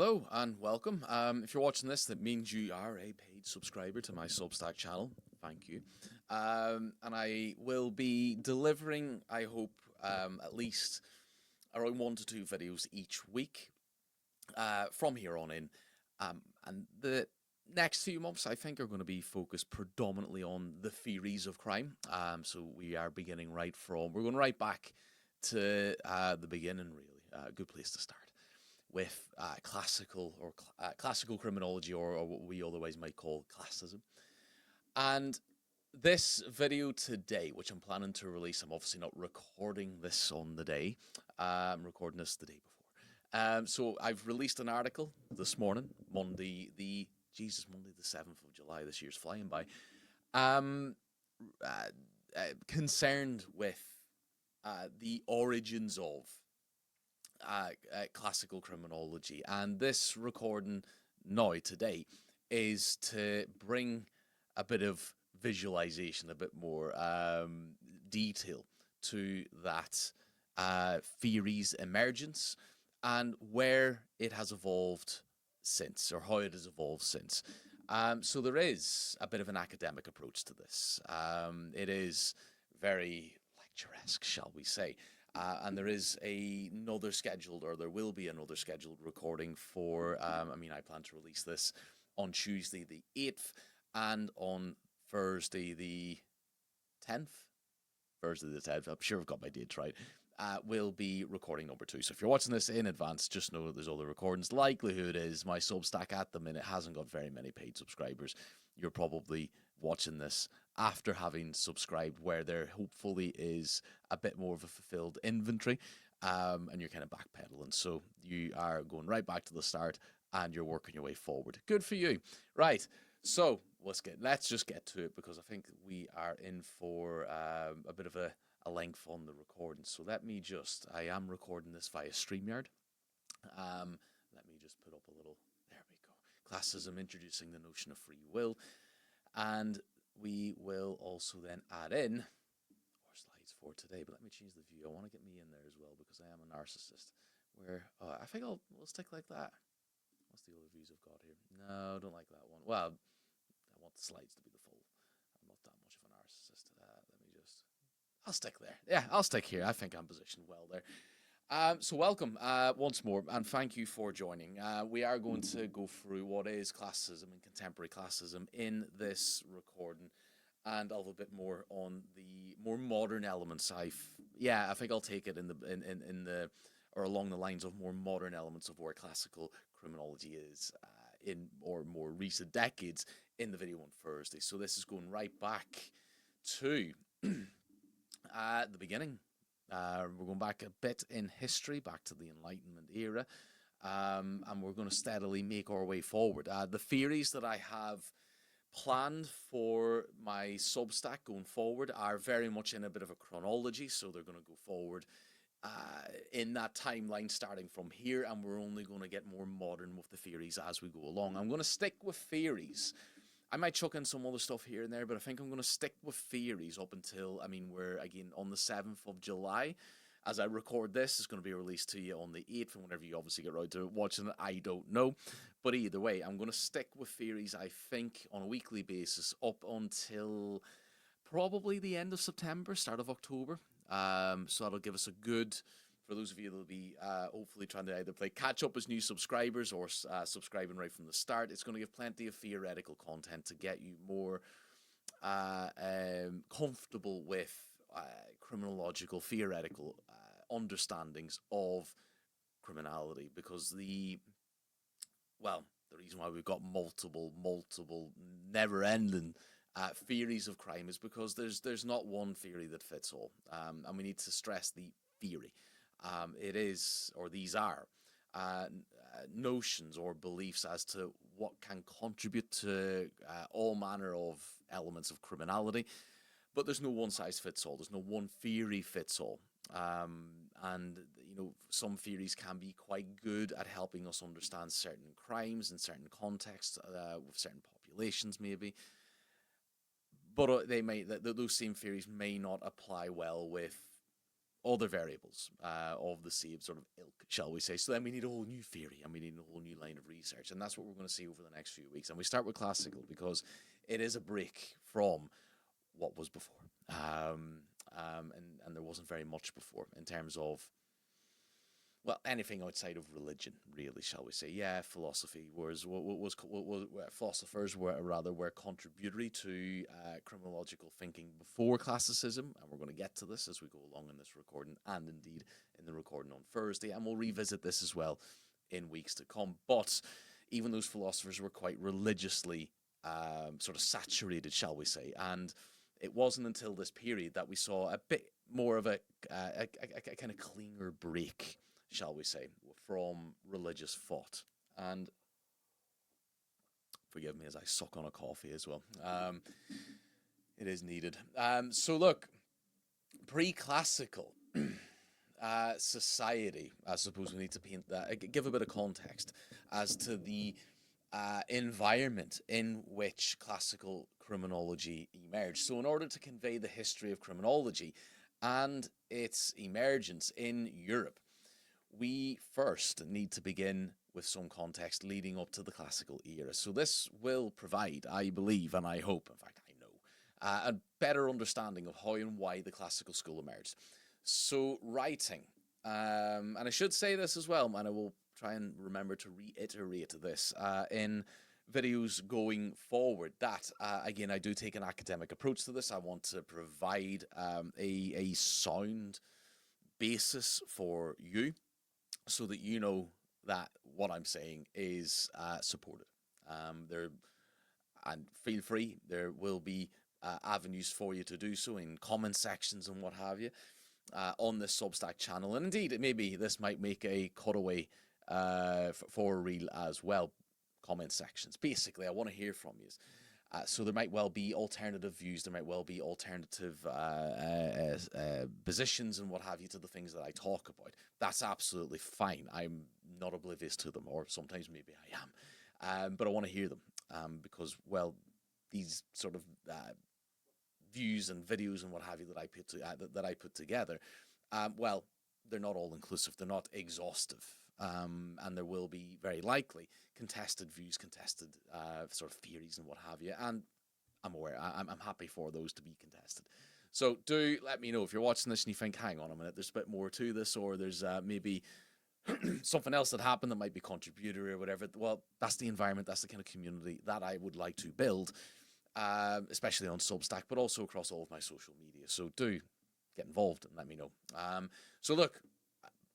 Hello and welcome. If you're watching this, that means you are a paid subscriber to my Substack channel. Thank you. And I will be delivering, I hope, at least around 1 to 2 videos each week from here on in. And the next few months, I think, are going to be focused predominantly on the theories of crime. So we are beginning we're going right back to the beginning, really. A good place to start with classical criminology, or what we otherwise might call classism. And this video today, which I'm planning to release, I'm obviously not recording this on the day. I'm recording this the day before. So I've released an article this morning, Monday the 7th of July. This year's flying by. Concerned with the origins of classical criminology, and this recording now today is to bring a bit of visualization, a bit more detail to that theory's emergence and where it has evolved since, or how it has evolved since. So there is a bit of an academic approach to this. It is very lecturesque, shall we say. And there is another scheduled, or there will be another scheduled recording for, I plan to release this on Tuesday the 8th and on Thursday the 10th. Thursday the 10th, I'm sure I've got my dates right. Will be recording number 2. So if you're watching this in advance, just know that there's other recordings. Likelihood is my Substack at the minute hasn't got very many paid subscribers. You're probably watching this after having subscribed, where there hopefully is a bit more of a fulfilled inventory, and you're kind of backpedaling. So you are going right back to the start and you're working your way forward. Good for you. Right. So let's just get to it, because I think we are in for a bit of a length on the recording. So I am recording this via StreamYard. Let me just put up a little, there we go. Classism, introducing the notion of free will. And we will also then add in our slides for today. But let me change the view. I want to get me in there as well, because I am a narcissist. I think we'll stick like that. What's the other views I've got here? No, I don't like that one. Well, I want the slides to be the full. I'm not that much of a narcissist. I'll stick there. Yeah, I'll stick here. I think I'm positioned well there. So welcome once more, and thank you for joining. We are going to go through what is classism and contemporary classism in this recording, and a little bit more on the more modern elements. I think I'll take it in the or along the lines of more modern elements of where classical criminology is in or more recent decades in the video on Thursday. So this is going right back to the beginning. We're going back a bit in history, back to the Enlightenment era, and we're going to steadily make our way forward. The theories that I have planned for my Substack going forward are very much in a bit of a chronology, so they're going to go forward in that timeline starting from here, and we're only going to get more modern with the theories as we go along. I'm going to stick with theories. I might chuck in some other stuff here and there, but I think I'm going to stick with theories up until, we're again on the 7th of July. As I record this, it's going to be released to you on the 8th, and whenever you obviously get around to watching it, I don't know. But either way, I'm going to stick with theories, I think, on a weekly basis up until probably the end of September, start of October. So that'll give us a good, for those of you that will be hopefully trying to either play catch up as new subscribers or subscribing right from the start, it's going to give plenty of theoretical content to get you more comfortable with criminological, theoretical understandings of criminality, because the reason why we've got multiple, never-ending theories of crime is because there's not one theory that fits all, and we need to stress the theory. These are notions or beliefs as to what can contribute to all manner of elements of criminality, but there's no one size fits all. There's no one theory fits all. And some theories can be quite good at helping us understand certain crimes in certain contexts with certain populations, maybe. But those same theories may not apply well with other variables of the same sort of ilk, shall we say. So then we need a whole new theory and we need a whole new line of research. And that's what we're going to see over the next few weeks. And we start with classical because it is a break from what was before. And there wasn't very much before in terms of, well, anything outside of religion, really, shall we say? Yeah, philosophy was philosophers were contributory to criminological thinking before classicism, and we're going to get to this as we go along in this recording, and indeed in the recording on Thursday, and we'll revisit this as well in weeks to come. But even those philosophers were quite religiously sort of saturated, shall we say, and it wasn't until this period that we saw a bit more of a kind of cleaner break, shall we say, from religious thought. And forgive me as I suck on a coffee as well. It is needed. So look, pre-classical society, I suppose we need to paint that, give a bit of context as to the environment in which classical criminology emerged. So in order to convey the history of criminology and its emergence in Europe, we first need to begin with some context leading up to the classical era. So this will provide, I believe, and I hope, in fact, I know, a better understanding of how and why the classical school emerged. So writing, and I should say this as well, and I will try and remember to reiterate this in videos going forward, that again, I do take an academic approach to this. I want to provide a sound basis for you, so that you know that what I'm saying is supported. There, and feel free. There will be avenues for you to do so in comment sections and what have you on this Substack channel. And indeed, maybe this might make a cutaway for a reel as well. Comment sections. Basically, I want to hear from you. So there might well be alternative views, there might well be alternative positions and what have you to the things that I talk about. That's absolutely fine. I'm not oblivious to them, or sometimes maybe I am. But I want to hear them because, well, these sort of views and videos and what have you that I put together, well, they're not all inclusive, they're not exhaustive. And there will be very likely contested views, contested sort of theories and what have you. And I'm aware, I'm happy for those to be contested. So do let me know if you're watching this and you think, hang on a minute, there's a bit more to this, or there's maybe something else that happened that might be contributory or whatever. Well, that's the environment, that's the kind of community that I would like to build, especially on Substack, but also across all of my social media. So do get involved and let me know. So look,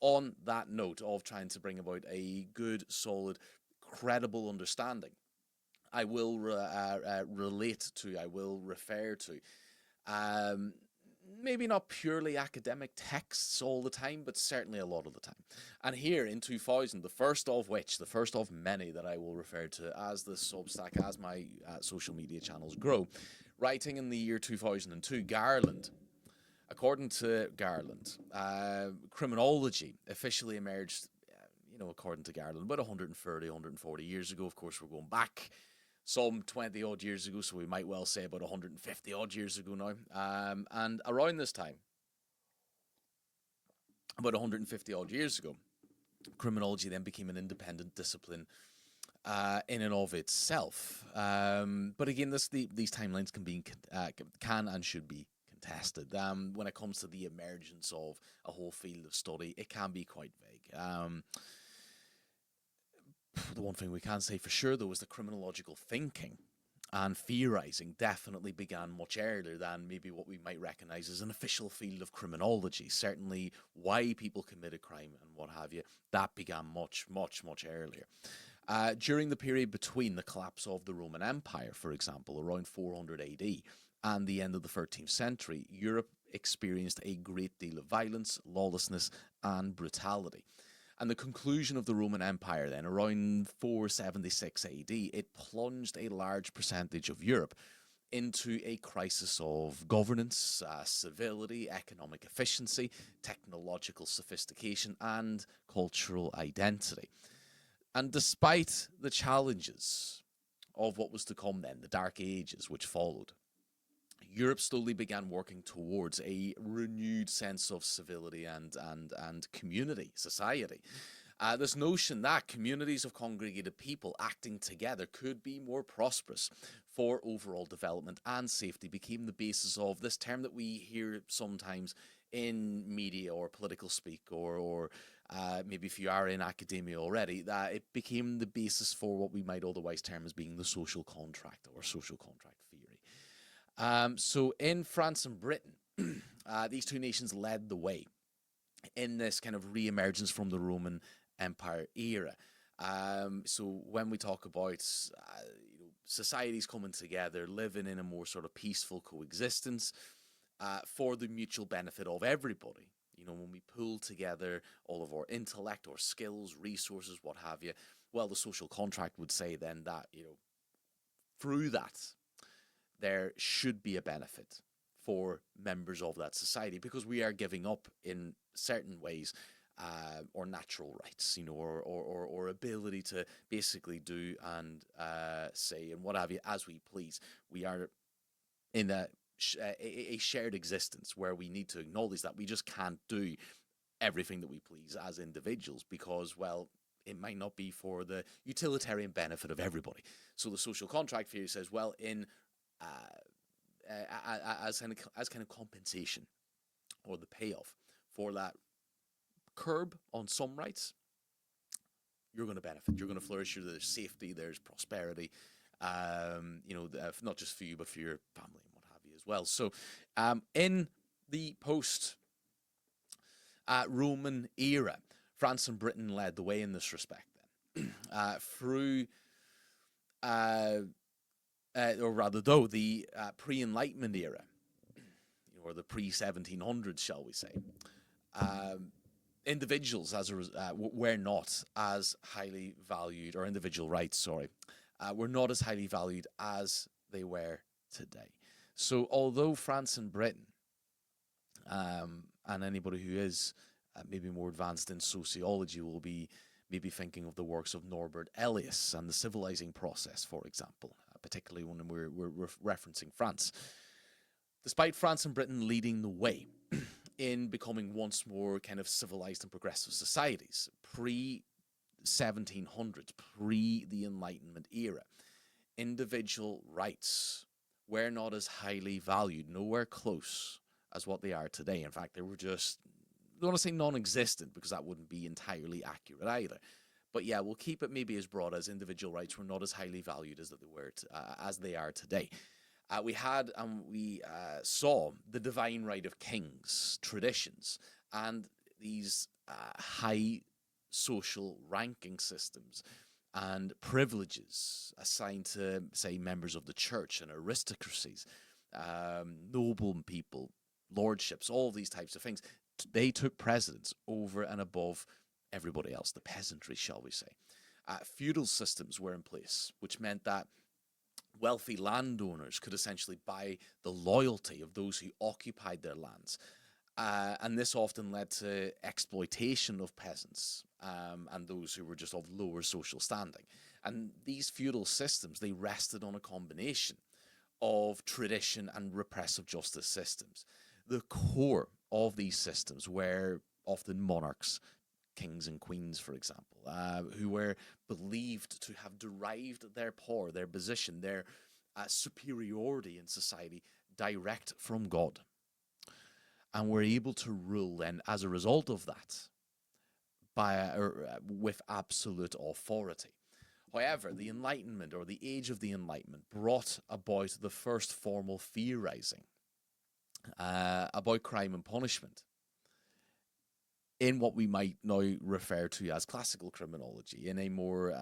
on that note of trying to bring about a good, solid, credible understanding, I will relate to, I will refer to, maybe not purely academic texts all the time, but certainly a lot of the time. And here in 2000, the first of many that I will refer to as the Substack, as my social media channels grow, writing in the year 2002, Garland. According to Garland, criminology officially emerged, according to Garland, about 130, 140 years ago. Of course, we're going back some 20 odd years ago, so we might well say about 150 odd years ago now. And around this time, about 150 odd years ago, criminology then became an independent discipline in and of itself. But again, these timelines can and should be contested. When it comes to the emergence of a whole field of study, it can be quite vague. The one thing we can say for sure, though, is that criminological thinking and theorizing definitely began much earlier than maybe what we might recognize as an official field of criminology. Certainly why people committed crime and what have you, that began much, much, much earlier. During the period between the collapse of the Roman Empire, for example, around 400 AD, and the end of the 13th century, Europe experienced a great deal of violence, lawlessness, and brutality. And the conclusion of the Roman Empire then, around 476 AD, it plunged a large percentage of Europe into a crisis of governance, civility, economic efficiency, technological sophistication, and cultural identity. And despite the challenges of what was to come then, the Dark Ages which followed, Europe slowly began working towards a renewed sense of civility and community, society. This notion that communities of congregated people acting together could be more prosperous for overall development and safety became the basis of this term that we hear sometimes in media or political speak, or maybe if you are in academia already, that it became the basis for what we might otherwise term as being the social contract or social contract theory. So in France and Britain, these two nations led the way in this kind of re-emergence from the Roman Empire era. So when we talk about societies coming together, living in a more sort of peaceful coexistence for the mutual benefit of everybody. When we pull together all of our intellect or skills, resources, what have you, well, the social contract would say then that, through that, there should be a benefit for members of that society because we are giving up in certain ways or natural rights, or ability to basically do and say and what have you as we please. We are in a shared existence where we need to acknowledge that we just can't do everything that we please as individuals because, well, it might not be for the utilitarian benefit of everybody. So the social contract theory says, well, in as kind of compensation or the payoff for that curb on some rights, you're going to benefit. You're going to flourish. There's safety. There's prosperity. Not just for you, but for your family and what have you as well. So, in the post Roman era, France and Britain led the way in this respect. Then, through, or rather, though the pre-Enlightenment era, or the pre-1700s, shall we say. Individuals were not as highly valued, or individual rights, sorry, were not as highly valued as they were today. So although France and Britain, and anybody who is maybe more advanced in sociology will be maybe thinking of the works of Norbert Elias and the civilizing process, for example, particularly when we're referencing France. Despite France and Britain leading the way in becoming once more kind of civilized and progressive societies, pre-1700s, pre the Enlightenment era, individual rights were not as highly valued, nowhere close as what they are today. In fact, they were just, I don't want to say non-existent because that wouldn't be entirely accurate either. But yeah, we'll keep it maybe as broad as individual rights were not as highly valued as as they are today. We saw the divine right of kings, traditions, and these high social ranking systems and privileges assigned to, say, members of the church and aristocracies, noble people, lordships, all these types of things. They took precedence over and above everybody else, the peasantry, shall we say. Feudal systems were in place, which meant that wealthy landowners could essentially buy the loyalty of those who occupied their lands. And this often led to exploitation of peasants and those who were just of lower social standing. And these feudal systems, they rested on a combination of tradition and repressive justice systems. The core of these systems were often monarchs, kings and queens, for example, who were believed to have derived their power, their position, their superiority in society direct from God, and were able to rule then as a result of that with absolute authority. However, the Enlightenment, or the age of the Enlightenment, brought about the first formal theorizing about crime and punishment in what we might now refer to as classical criminology, in a more,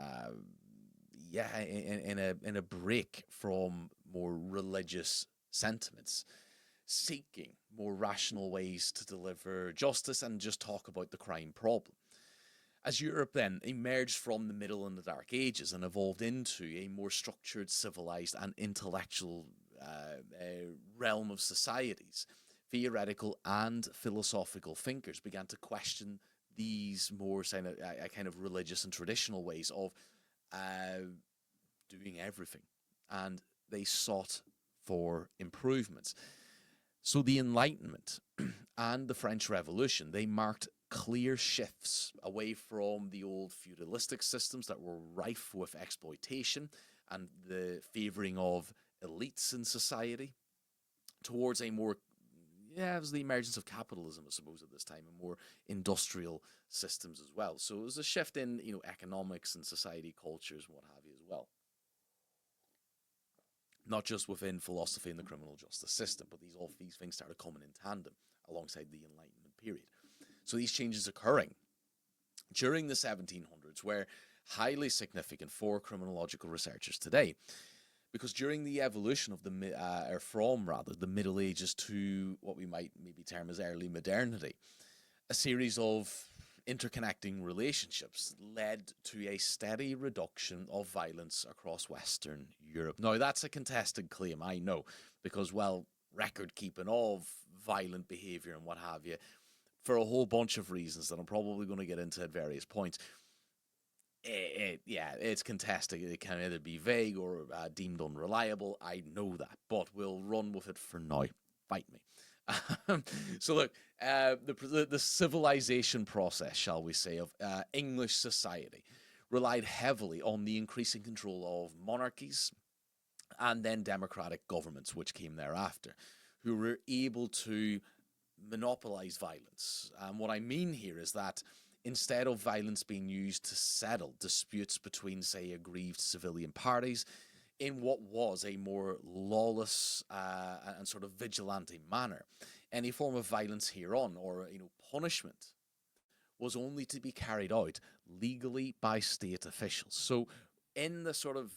in a break from more religious sentiments, seeking more rational ways to deliver justice and just talk about the crime problem. As Europe then emerged from the Middle and the Dark Ages and evolved into a more structured, civilized, and intellectual realm of societies, theoretical and philosophical thinkers began to question these more kind of religious and traditional ways of doing everything. And they sought for improvements. So the Enlightenment and the French Revolution, they marked clear shifts away from the old feudalistic systems that were rife with exploitation and the favoring of elites in society towards a more, yeah, it was the emergence of capitalism, I suppose, at this time, and more industrial systems as well. So it was a shift in, economics and society, cultures, and what have you as well. Not just within philosophy and the criminal justice system, but these things started coming in tandem alongside the Enlightenment period. So these changes occurring during the 1700s were highly significant for criminological researchers today, because during the evolution of or from rather the Middle Ages to what we might maybe term as early modernity, a series of interconnecting relationships led to a steady reduction of violence across Western Europe. Now, that's a contested claim, I know, because, well, record keeping of violent behavior and what have you, for a whole bunch of reasons that I'm probably going to get into at various points. Yeah, it's contested. It can either be vague or deemed unreliable. I know that, but we'll run with it for now. Fight me. So look, the civilization process, shall we say, of English society relied heavily on the increasing control of monarchies and then democratic governments, which came thereafter, who were able to monopolize violence. What I mean here is that instead of violence being used to settle disputes between, say, aggrieved civilian parties, in what was a more lawless and sort of vigilante manner, any form of violence hereon or punishment was only to be carried out legally by state officials. So, in the sort of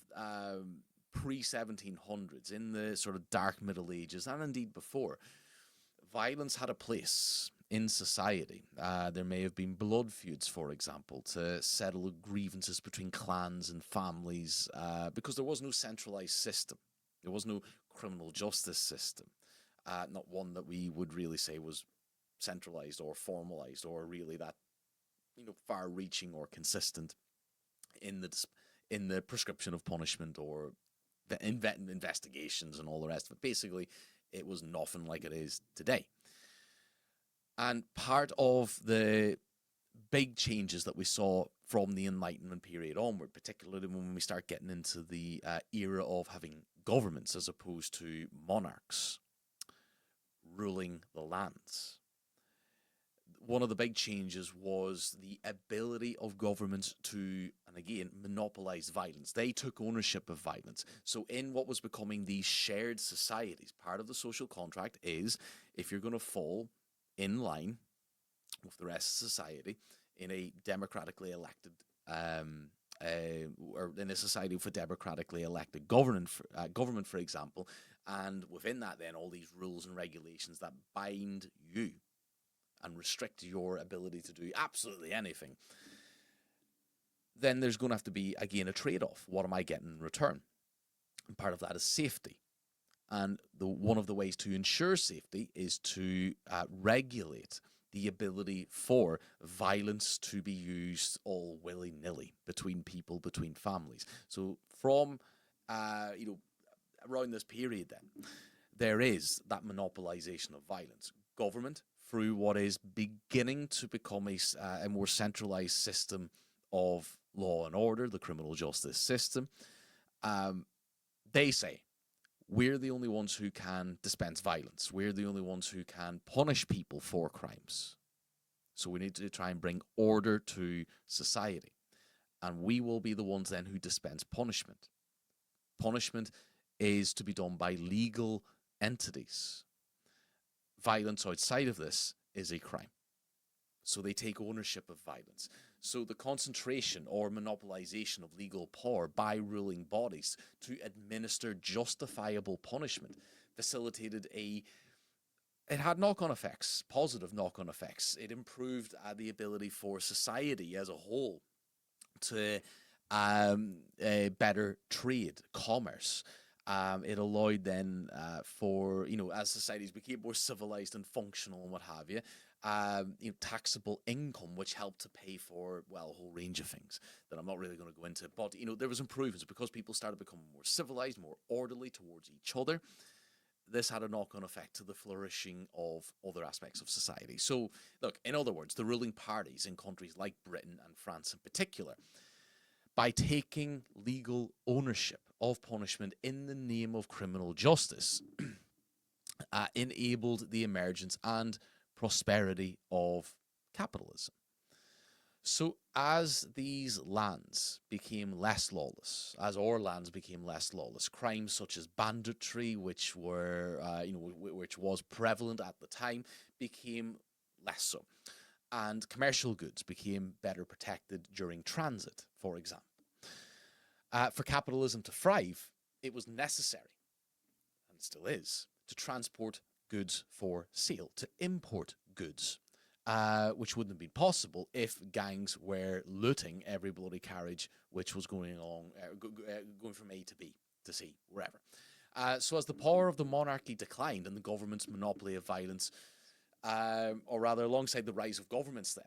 pre 1700s, in the sort of dark Middle Ages, and indeed before, violence had a place in society. There may have been blood feuds, for example, to settle grievances between clans and families, because there was no centralized system. There was no criminal justice system, not one that we would really say was centralized or formalized or really that far-reaching or consistent in the prescription of punishment or the investigations and all the rest of it. Basically, it was nothing like it is today. And part of the big changes that we saw from the Enlightenment period onward, particularly when we start getting into the era of having governments as opposed to monarchs ruling the lands. One of the big changes was the ability of governments to, and again, monopolize violence. They took ownership of violence. So in what was becoming these shared societies, part of the social contract is if you're going to fall in line with the rest of society in a democratically elected or in a society with a democratically elected government, for example, and within that then all these rules and regulations that bind you and restrict your ability to do absolutely anything, then there's going to have to be, again, a trade-off. What am I getting in return? And part of that is safety. And one of the ways to ensure safety is to regulate the ability for violence to be used all willy-nilly between people, between families. So from, around this period then, there is that monopolization of violence. Government, through what is beginning to become a more centralized system of law and order, the criminal justice system, they say, we're the only ones who can dispense violence. We're the only ones who can punish people for crimes. So we need to try and bring order to society. And we will be the ones then who dispense punishment. Punishment is to be done by legal entities. Violence outside of this is a crime. So they take ownership of violence. So the concentration or monopolization of legal power by ruling bodies to administer justifiable punishment facilitated it had knock-on effects, positive knock-on effects. It improved the ability for society as a whole to better trade, commerce. It allowed then for, as societies became more civilized and functional and what have you, taxable income, which helped to pay for, well, a whole range of things that I'm not really going to go into. But, there was improvements because people started becoming more civilized, more orderly towards each other. this had a knock-on effect to the flourishing of other aspects of society. So, look, in other words, the ruling parties in countries like Britain and France in particular, by taking legal ownership of punishment in the name of criminal justice, enabled the emergence and prosperity of capitalism. So, as these lands became less lawless, as our lands became less lawless, crimes such as banditry, which which was prevalent at the time, became less so, and commercial goods became better protected during transit, for example. For capitalism to thrive, it was necessary, and still is, to transport goods for sale, to import goods, which wouldn't have been possible if gangs were looting every bloody carriage which was going along, going from A to B to C, wherever. So as the power of the monarchy declined and the government's monopoly of violence, or rather alongside the rise of governments then,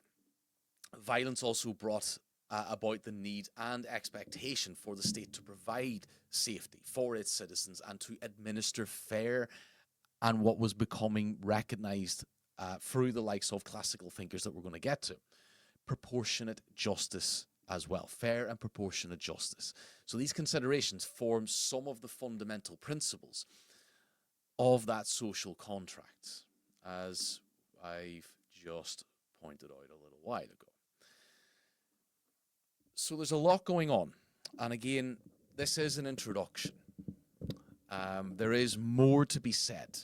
violence also brought about the need and expectation for the state to provide safety for its citizens and to administer fair and what was becoming recognized through the likes of classical thinkers that we're going to get to, proportionate justice as well, fair and proportionate justice. So these considerations form some of the fundamental principles of that social contract, as I've just pointed out a little while ago. So there's a lot going on, and again, this is an introduction. There is more to be said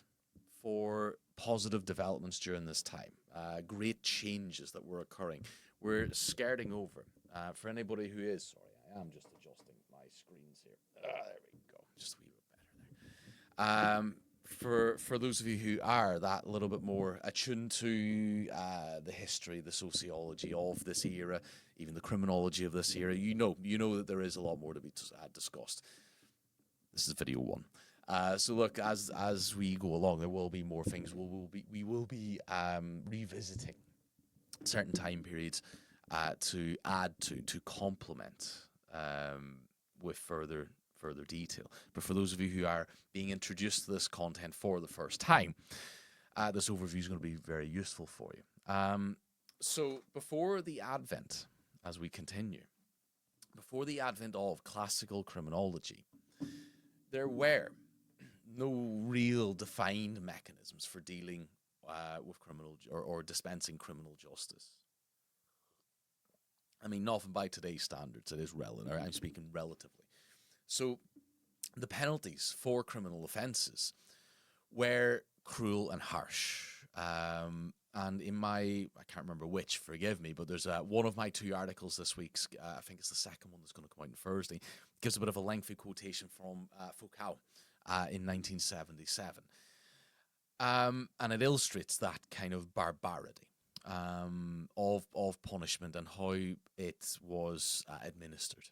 for positive developments during this time, great changes that were occurring. We're skirting over. For anybody who is, sorry, I am just adjusting my screens here. There we go, just a wee bit better there. For those of you who are that little bit more attuned to the history, the sociology of this era, even the criminology of this era, you know that there is a lot more to be discussed. This is video one. So look, as we go along, there will be more things. We will be revisiting certain time periods to add to complement with further detail. But for those of you who are being introduced to this content for the first time, this overview is going to be very useful for you. So before the advent, as we continue, before the advent of classical criminology, there were no real defined mechanisms for dealing with criminal or dispensing criminal justice. I mean, not by today's standards, it is relative. I'm speaking relatively. So the penalties for criminal offences were cruel and harsh. And in I can't remember which, forgive me, but there's one of my two articles this week, I think it's the second one that's going to come out on Thursday, gives a bit of a lengthy quotation from Foucault in 1977. And it illustrates that kind of barbarity of punishment and how it was administered.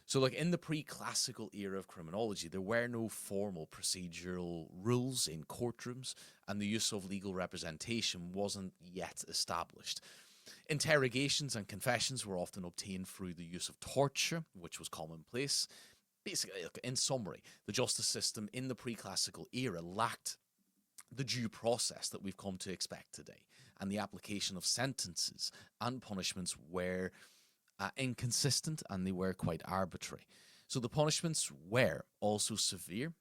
So, like, in the pre-classical era of criminology, there were no formal procedural rules in courtrooms, and the use of legal representation wasn't yet established. Interrogations and confessions were often obtained through the use of torture, which was commonplace. Basically, in summary, the justice system in the pre-classical era lacked the due process that we've come to expect today, and the application of sentences and punishments were inconsistent, and they were quite arbitrary. So the punishments were also severe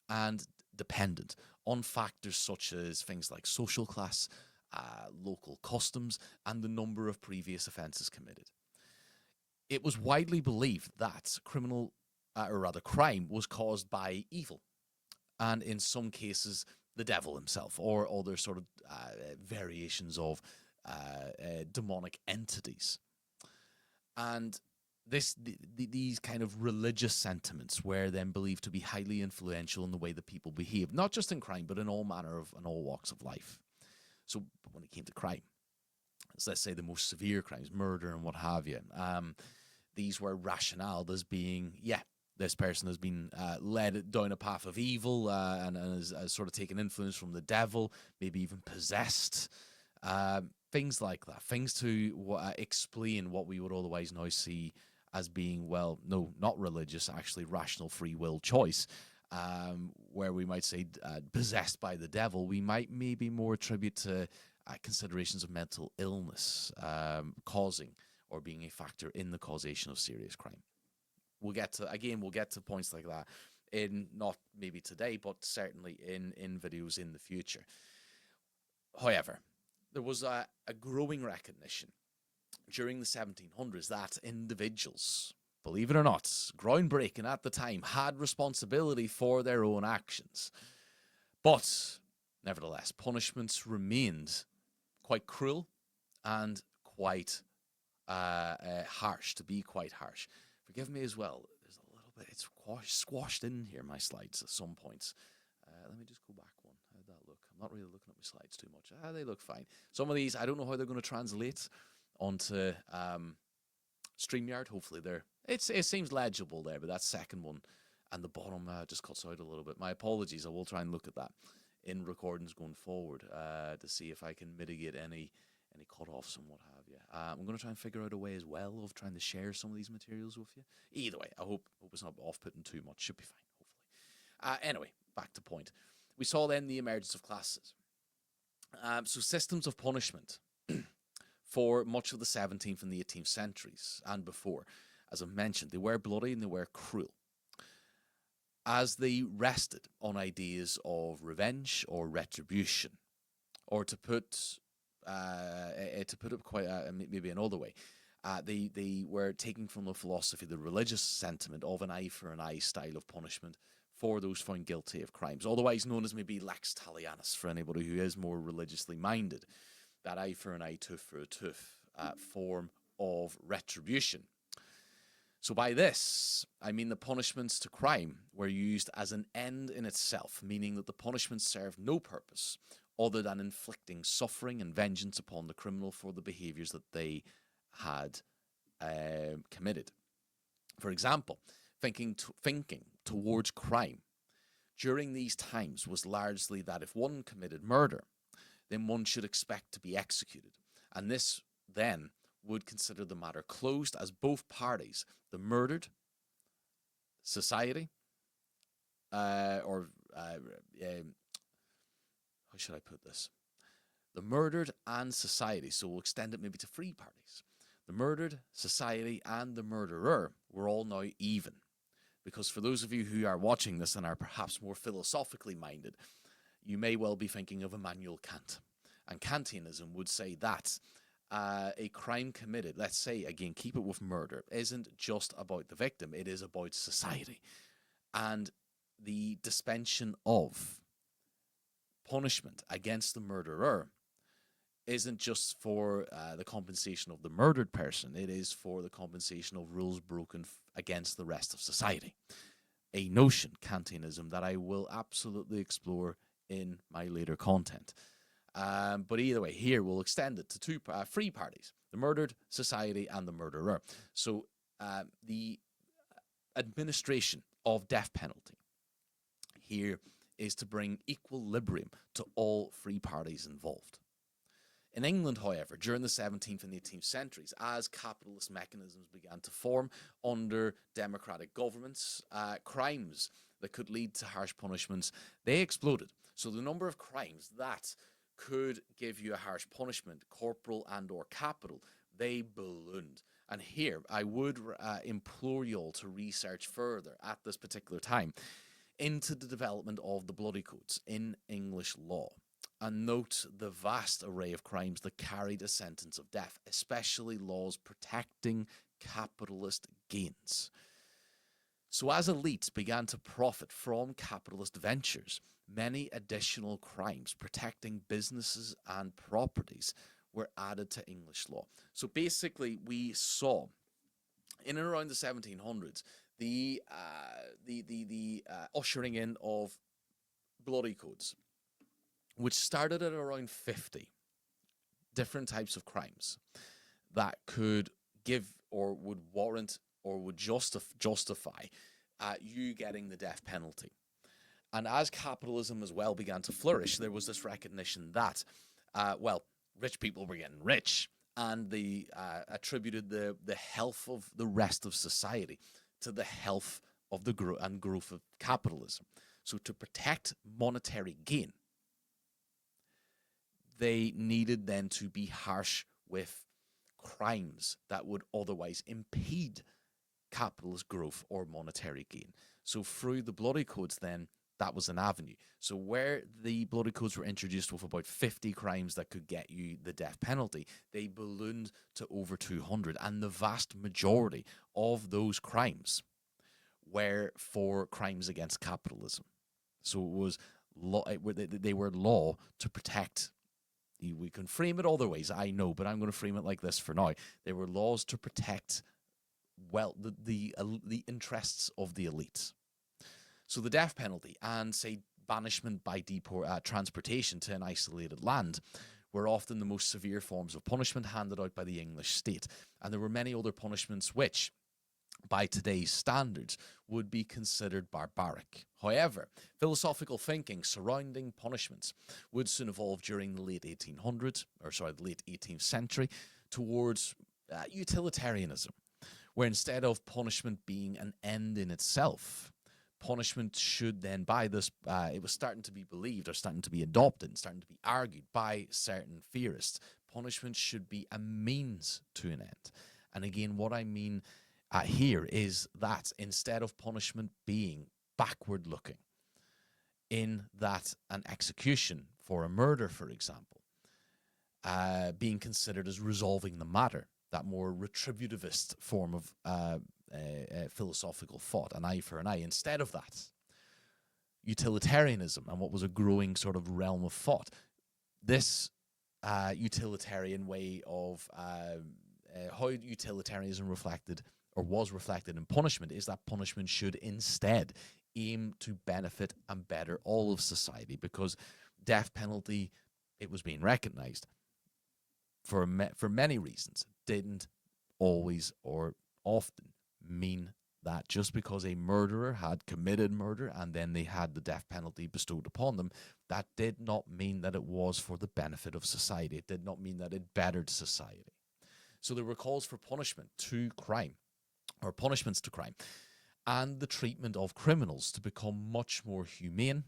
and dependent on factors such as things like social class, local customs, and the number of previous offences committed. It was widely believed that crime was caused by evil, and in some cases, the devil himself, or other sort of variations of demonic entities. And these kind of religious sentiments were then believed to be highly influential in the way that people behave, not just in crime, but in all walks of life. So when it came to crime, so let's say the most severe crimes, murder and what have you, these were rationaled as being, this person has been led down a path of evil and has sort of taken influence from the devil, maybe even possessed. Things like that, things to explain what we would otherwise now see as being, well, no, not religious, actually rational free will choice, where we might say possessed by the devil, we might maybe more attribute to considerations of mental illness causing or being a factor in the causation of serious crime. We'll get to points like that in not maybe today, but certainly in videos in the future. However, there was a growing recognition during the 1700s that individuals, believe it or not, groundbreaking at the time, had responsibility for their own actions. But nevertheless, punishments remained quite cruel and quite harsh, to be quite harsh. Forgive me as well. There's a little bit, it's squashed in here, my slides at some points. Let me just go back one. How'd that look? I'm not really looking at my slides too much. They look fine. Some of these, I don't know how they're going to translate onto StreamYard. Hopefully it seems legible there, but that second one and the bottom just cuts out a little bit. My apologies. I will try and look at that in recordings going forward to see if I can mitigate any cut-offs and what have you. I'm going to try and figure out a way as well of trying to share some of these materials with you. Either way, I hope it's not off-putting too much. Should be fine, hopefully. Anyway, back to point. We saw then the emergence of classes. So systems of punishment for much of the 17th and the 18th centuries and before, as I mentioned, they were bloody and they were cruel, as they rested on ideas of revenge or retribution, or to put it quite maybe another way, they were taking from the philosophy the religious sentiment of an eye for an eye style of punishment for those found guilty of crimes, otherwise known as maybe lex talionis for anybody who is more religiously minded. That eye for an eye, tooth for a tooth form of retribution. So by this, I mean the punishments to crime were used as an end in itself, meaning that the punishments served no purpose other than inflicting suffering and vengeance upon the criminal for the behaviors that they had committed. For example, thinking towards crime during these times was largely that if one committed murder, then one should expect to be executed. And this then would consider the matter closed, as both parties, the murdered society, how should I put this? The murdered and society, so we'll extend it maybe to three parties. The murdered, society, and the murderer were all now even. Because for those of you who are watching this and are perhaps more philosophically minded, you may well be thinking of Immanuel Kant. And Kantianism would say that a crime committed, let's say, again, keep it with murder, isn't just about the victim, it is about society. And the dispensation of punishment against the murderer isn't just for the compensation of the murdered person, it is for the compensation of rules broken against the rest of society. A notion, Kantianism, that I will absolutely explore in my later content. But either way, here we'll extend it to three parties: the murdered, society, and the murderer. So the administration of death penalty here is to bring equilibrium to all three parties involved. In England, however, during the 17th and 18th centuries, as capitalist mechanisms began to form under democratic governments, crimes that could lead to harsh punishments, they exploded. So the number of crimes that could give you a harsh punishment, corporal and or capital, they ballooned. And here, I would implore you all to research further at this particular time into the development of the bloody codes in English law, and note the vast array of crimes that carried a sentence of death, especially laws protecting capitalist gains. So as elites began to profit from capitalist ventures, many additional crimes protecting businesses and properties were added to English law. So basically, we saw in and around the 1700s the ushering in of bloody codes, which started at around 50 different types of crimes that could give or would warrant or would justify you getting the death penalty. And as capitalism as well began to flourish, there was this recognition that, rich people were getting rich, and they attributed the health of the rest of society to the health of the growth of capitalism. So to protect monetary gain, they needed then to be harsh with crimes that would otherwise impede capitalist growth or monetary gain. So through the bloody codes then, that was an avenue. So where the bloody codes were introduced with about 50 crimes that could get you the death penalty, they ballooned to over 200. And the vast majority of those crimes were for crimes against capitalism. So it was law, they were law to protect. We can frame it other ways, I know, but I'm going to frame it like this for now. They were laws to protect, well, the interests of the elites. So the death penalty and, say, banishment by transportation to an isolated land were often the most severe forms of punishment handed out by the English state. And there were many other punishments which, by today's standards, would be considered barbaric. However, philosophical thinking surrounding punishments would soon evolve during the late 1800s, the late 18th century, towards utilitarianism, where instead of punishment being an end in itself, punishment should then, it was starting to be believed or starting to be adopted and starting to be argued by certain theorists, punishment should be a means to an end. And again, what I mean here is that instead of punishment being backward looking, in that an execution for a murder, for example, being considered as resolving the matter, that more retributivist form of philosophical thought, an eye for an eye. Instead of that, utilitarianism and what was a growing sort of realm of thought, this utilitarian way of how utilitarianism reflected or was reflected in punishment is that punishment should instead aim to benefit and better all of society, because death penalty, it was being recognized for many reasons, didn't always or often mean that just because a murderer had committed murder and then they had the death penalty bestowed upon them, that did not mean that it was for the benefit of society. It did not mean that it bettered society. So there were calls for punishment to crime, or punishments to crime, and the treatment of criminals to become much more humane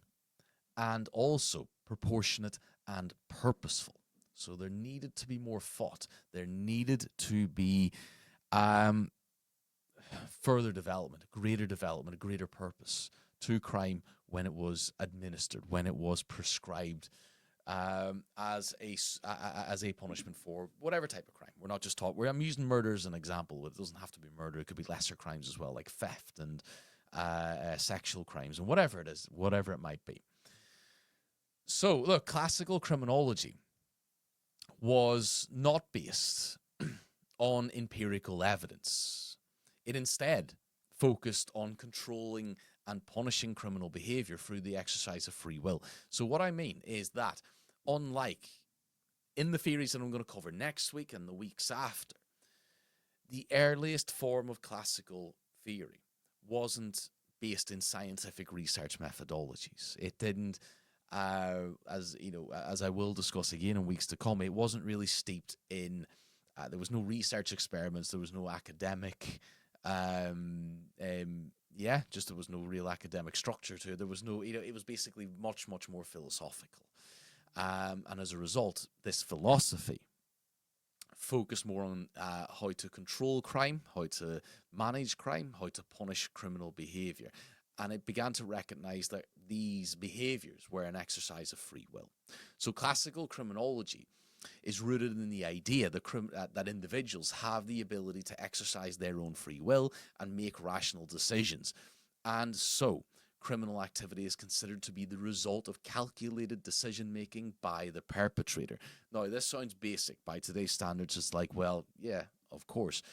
and also proportionate and purposeful. So there needed to be more thought. There needed to be further development, a greater purpose to crime when it was administered, when it was prescribed as a punishment for whatever type of crime. We're not just talking. I'm using murder as an example. It doesn't have to be murder. It could be lesser crimes as well, like theft and sexual crimes and whatever it is, whatever it might be. So, look, classical criminology was not based on empirical evidence. It instead focused on controlling and punishing criminal behavior through the exercise of free will. So what I mean is that, unlike in the theories that I'm going to cover next week and the weeks after, the earliest form of classical theory wasn't based in scientific research methodologies. It didn't, as I will discuss again in weeks to come, it wasn't really steeped in, there was no research experiments, there was no academic, there was no real academic structure to it. There was no, it was basically much, much more philosophical. And as a result, this philosophy focused more on how to control crime, how to manage crime, how to punish criminal behavior. And it began to recognize that these behaviors were an exercise of free will. So classical criminology is rooted in the idea that individuals have the ability to exercise their own free will and make rational decisions. And so criminal activity is considered to be the result of calculated decision-making by the perpetrator. Now, this sounds basic by today's standards. It's like, well, yeah, of course.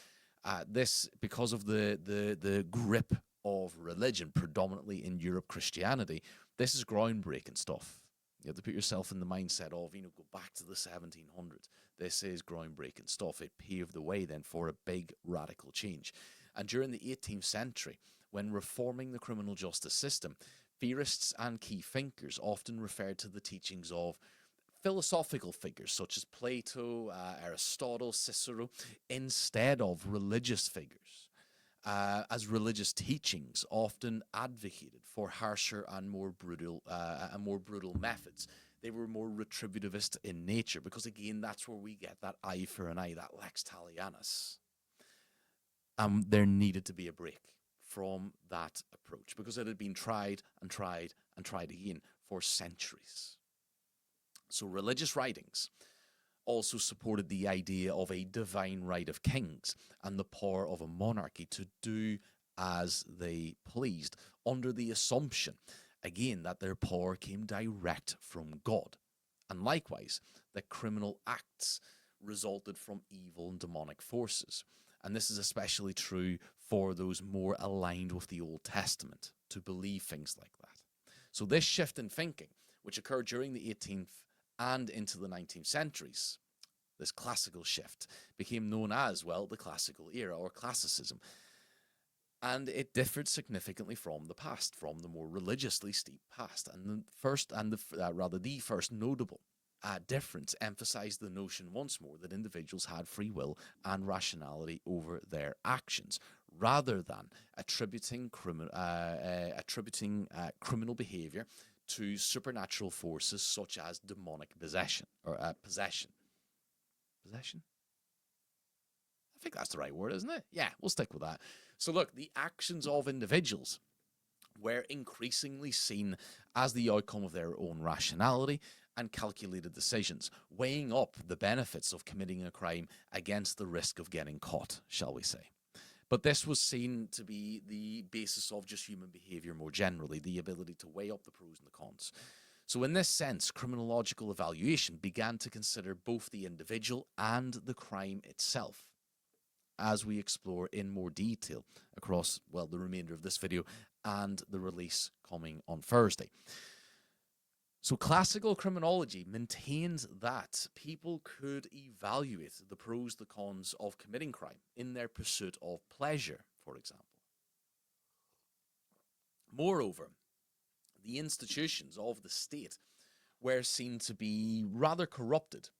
This, because of the grip of religion, predominantly in Europe, Christianity, this is groundbreaking stuff. You have to put yourself in the mindset of, go back to the 1700s. This is groundbreaking stuff. It paved the way then for a big radical change. And during the 18th century, when reforming the criminal justice system, theorists and key thinkers often referred to the teachings of philosophical figures such as Plato, Aristotle, Cicero, instead of religious figures. as religious teachings often advocated for harsher and more brutal methods. They were more retributivist in nature because, again, that's where we get that eye for an eye, that lex talionis. There needed to be a break from that approach because it had been tried and tried and tried again for centuries. So religious writings also supported the idea of a divine right of kings and the power of a monarchy to do as they pleased, under the assumption, again, that their power came direct from God. And likewise, that criminal acts resulted from evil and demonic forces. And this is especially true for those more aligned with the Old Testament, to believe things like that. So this shift in thinking, which occurred during the 18th and into the 19th centuries, this classical shift, became known as, well, the classical era or classicism. And it differed significantly from the past, from the more religiously steeped past. And the first notable difference emphasized the notion once more that individuals had free will and rationality over their actions, rather than attributing criminal behavior to supernatural forces such as demonic possession or possession. Possession? I think that's the right word, isn't it? Yeah, we'll stick with that. So look, the actions of individuals were increasingly seen as the outcome of their own rationality and calculated decisions, weighing up the benefits of committing a crime against the risk of getting caught, shall we say. But this was seen to be the basis of just human behavior more generally, the ability to weigh up the pros and the cons. So in this sense, criminological evaluation began to consider both the individual and the crime itself, as we explore in more detail across, well, the remainder of this video and the release coming on Thursday. So classical criminology maintains that people could evaluate the pros, the cons of committing crime in their pursuit of pleasure, for example. Moreover, the institutions of the state were seen to be rather corrupted,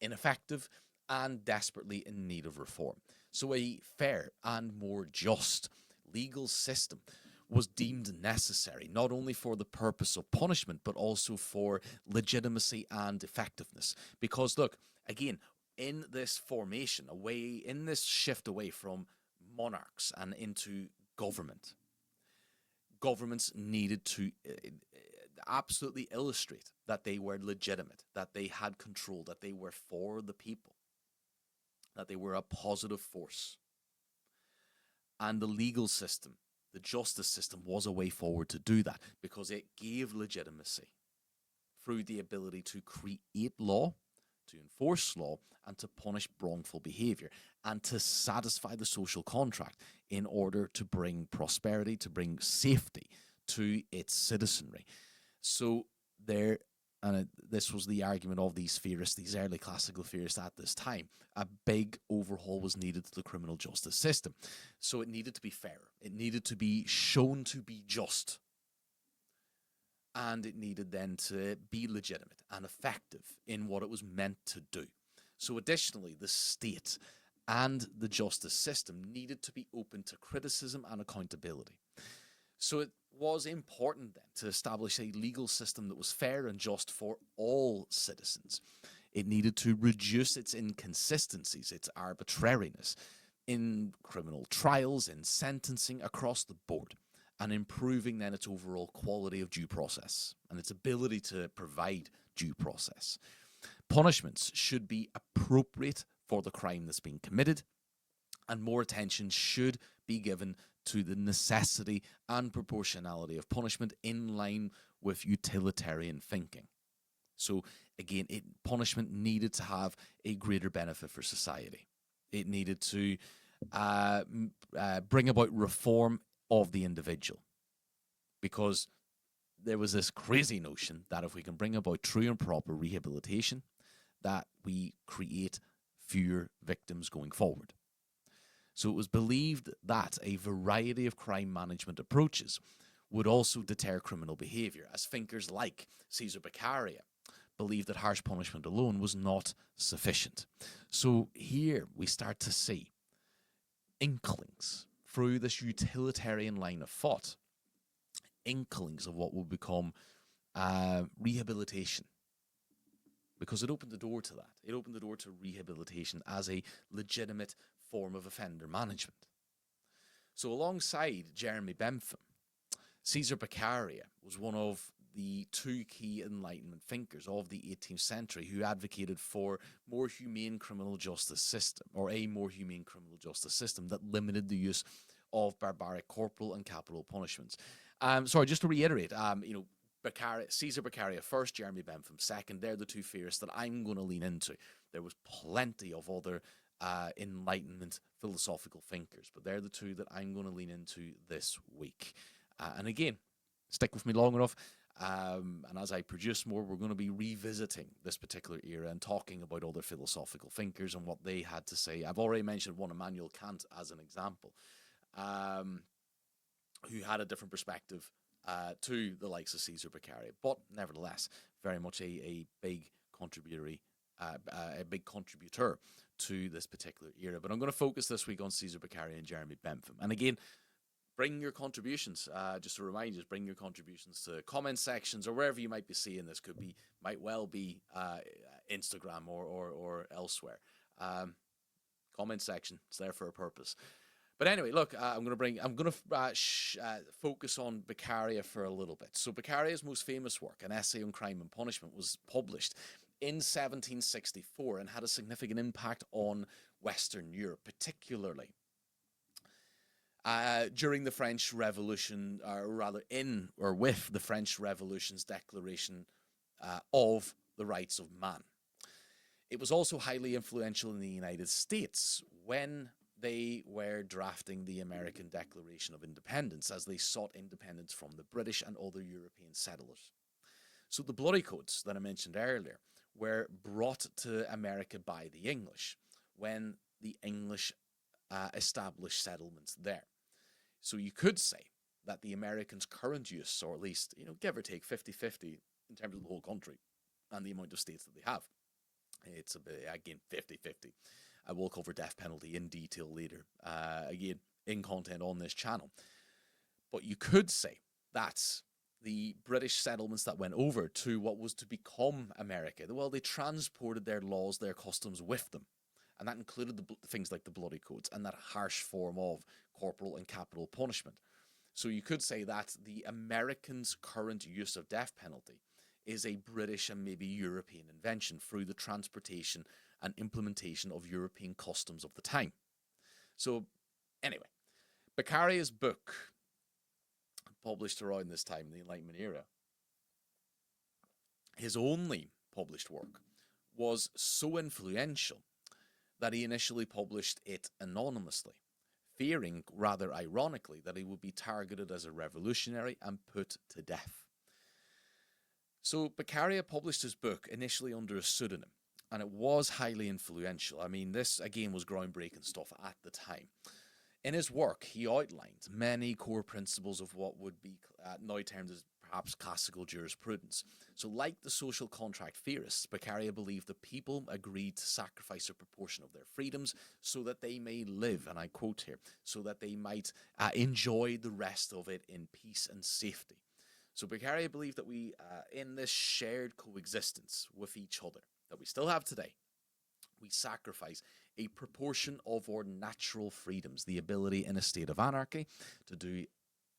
ineffective, and desperately in need of reform. So a fair and more just legal system was deemed necessary, not only for the purpose of punishment, but also for legitimacy and effectiveness. Because look, again, in this formation, in this shift away from monarchs and into government, governments needed to absolutely illustrate that they were legitimate, that they had control, that they were for the people, that they were a positive force. And the legal system, the justice system, was a way forward to do that because it gave legitimacy through the ability to create law, to enforce law, and to punish wrongful behavior, and to satisfy the social contract in order to bring prosperity, to bring safety to its citizenry. So this was the argument of these theorists, these early classical theorists at this time. A big overhaul was needed to the criminal justice system. So it needed to be fair. It needed to be shown to be just. And it needed then to be legitimate and effective in what it was meant to do. So additionally, the state and the justice system needed to be open to criticism and accountability. So it was important then to establish a legal system that was fair and just for all citizens. It needed to reduce its inconsistencies, its arbitrariness in criminal trials, in sentencing across the board, and improving then its overall quality of due process and its ability to provide due process. Punishments should be appropriate for the crime that's been committed, and more attention should be given to the necessity and proportionality of punishment in line with utilitarian thinking. So again, punishment needed to have a greater benefit for society. It needed to bring about reform of the individual, because there was this crazy notion that if we can bring about true and proper rehabilitation, that we create fewer victims going forward. So it was believed that a variety of crime management approaches would also deter criminal behavior, as thinkers like Caesar Beccaria believed that harsh punishment alone was not sufficient. So here we start to see inklings, through this utilitarian line of thought, inklings of what will become rehabilitation, because it opened the door to that. It opened the door to rehabilitation as a legitimate form of offender management. So alongside Jeremy Bentham, Caesar Beccaria was one of the two key Enlightenment thinkers of the 18th century who advocated for more humane criminal justice system, or a more humane criminal justice system that limited the use of barbaric corporal and capital punishments. Sorry, just to reiterate, Caesar Beccaria first, Jeremy Bentham second. They're the two theorists that I'm going to lean into. There was plenty of other Enlightenment philosophical thinkers, but they're the two that I'm going to lean into this week. And again, stick with me long enough. And as I produce more, we're going to be revisiting this particular era and talking about other philosophical thinkers and what they had to say. I've already mentioned one, Immanuel Kant, as an example, who had a different perspective to the likes of Caesar Beccaria, but nevertheless, very much a big contributor to this particular era. But I'm going to focus this week on Caesar Beccaria and Jeremy Bentham. And again, bring your contributions. Just to remind you, bring your contributions to comment sections or wherever you might be seeing this. Might well be Instagram or elsewhere. Comment section. It's there for a purpose. But anyway, look, I'm going to focus on Beccaria for a little bit. So Beccaria's most famous work, An Essay on Crime and Punishment, was published in 1764 and had a significant impact on Western Europe, particularly during the French Revolution, or rather in or with the French Revolution's declaration of the rights of man. It was also highly influential in the United States when they were drafting the American Declaration of Independence, as they sought independence from the British and other European settlers. So the bloody codes that I mentioned earlier were brought to America by the English when the English established settlements there. So you could say that the Americans' current use, or at least, give or take 50-50 in terms of the whole country and the amount of states that they have. It's a bit, again, 50-50. I will cover death penalty in detail later, again, in content on this channel. But you could say that the British settlements that went over to what was to become America, well, they transported their laws, their customs with them. And that included things like the bloody codes and that harsh form of corporal and capital punishment. So you could say that the Americans' current use of death penalty is a British and maybe European invention through the transportation and implementation of European customs of the time. So anyway, Beccaria's book, published around this time, the Enlightenment era, his only published work, was so influential that he initially published it anonymously, fearing, rather ironically, that he would be targeted as a revolutionary and put to death. So Beccaria published his book initially under a pseudonym, and it was highly influential. I mean, this, again, was groundbreaking stuff at the time. In his work, he outlined many core principles of what would be now termed as perhaps classical jurisprudence. So like the social contract theorists, Beccaria believed that people agreed to sacrifice a proportion of their freedoms so that they may live, and I quote here, so that they might enjoy the rest of it in peace and safety. So Beccaria believed that we, in this shared coexistence with each other that we still have today, we sacrifice a proportion of our natural freedoms, the ability in a state of anarchy to do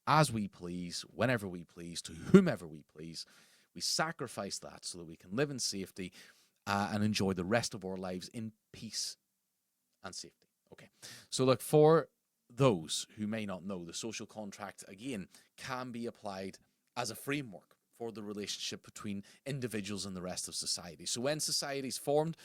as we please, whenever we please, to whomever we please. We sacrifice that so that we can live in safety and enjoy the rest of our lives in peace and safety. Okay, so look, for those who may not know, the social contract, again, can be applied as a framework for the relationship between individuals and the rest of society. So when societies formed,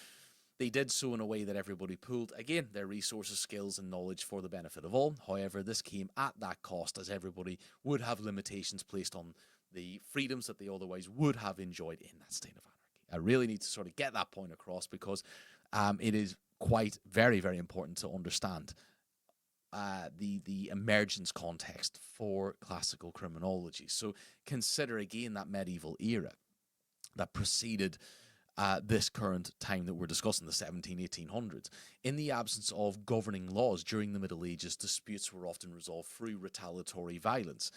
they did so in a way that everybody pooled, again, their resources, skills, and knowledge for the benefit of all. However, this came at that cost, as everybody would have limitations placed on the freedoms that they otherwise would have enjoyed in that state of anarchy. I really need to sort of get that point across because it is quite very, very important to understand the emergence context for classical criminology. So consider, again, that medieval era that preceded this current time that we're discussing, the 1800s. In the absence of governing laws during the Middle Ages, disputes were often resolved through retaliatory violence,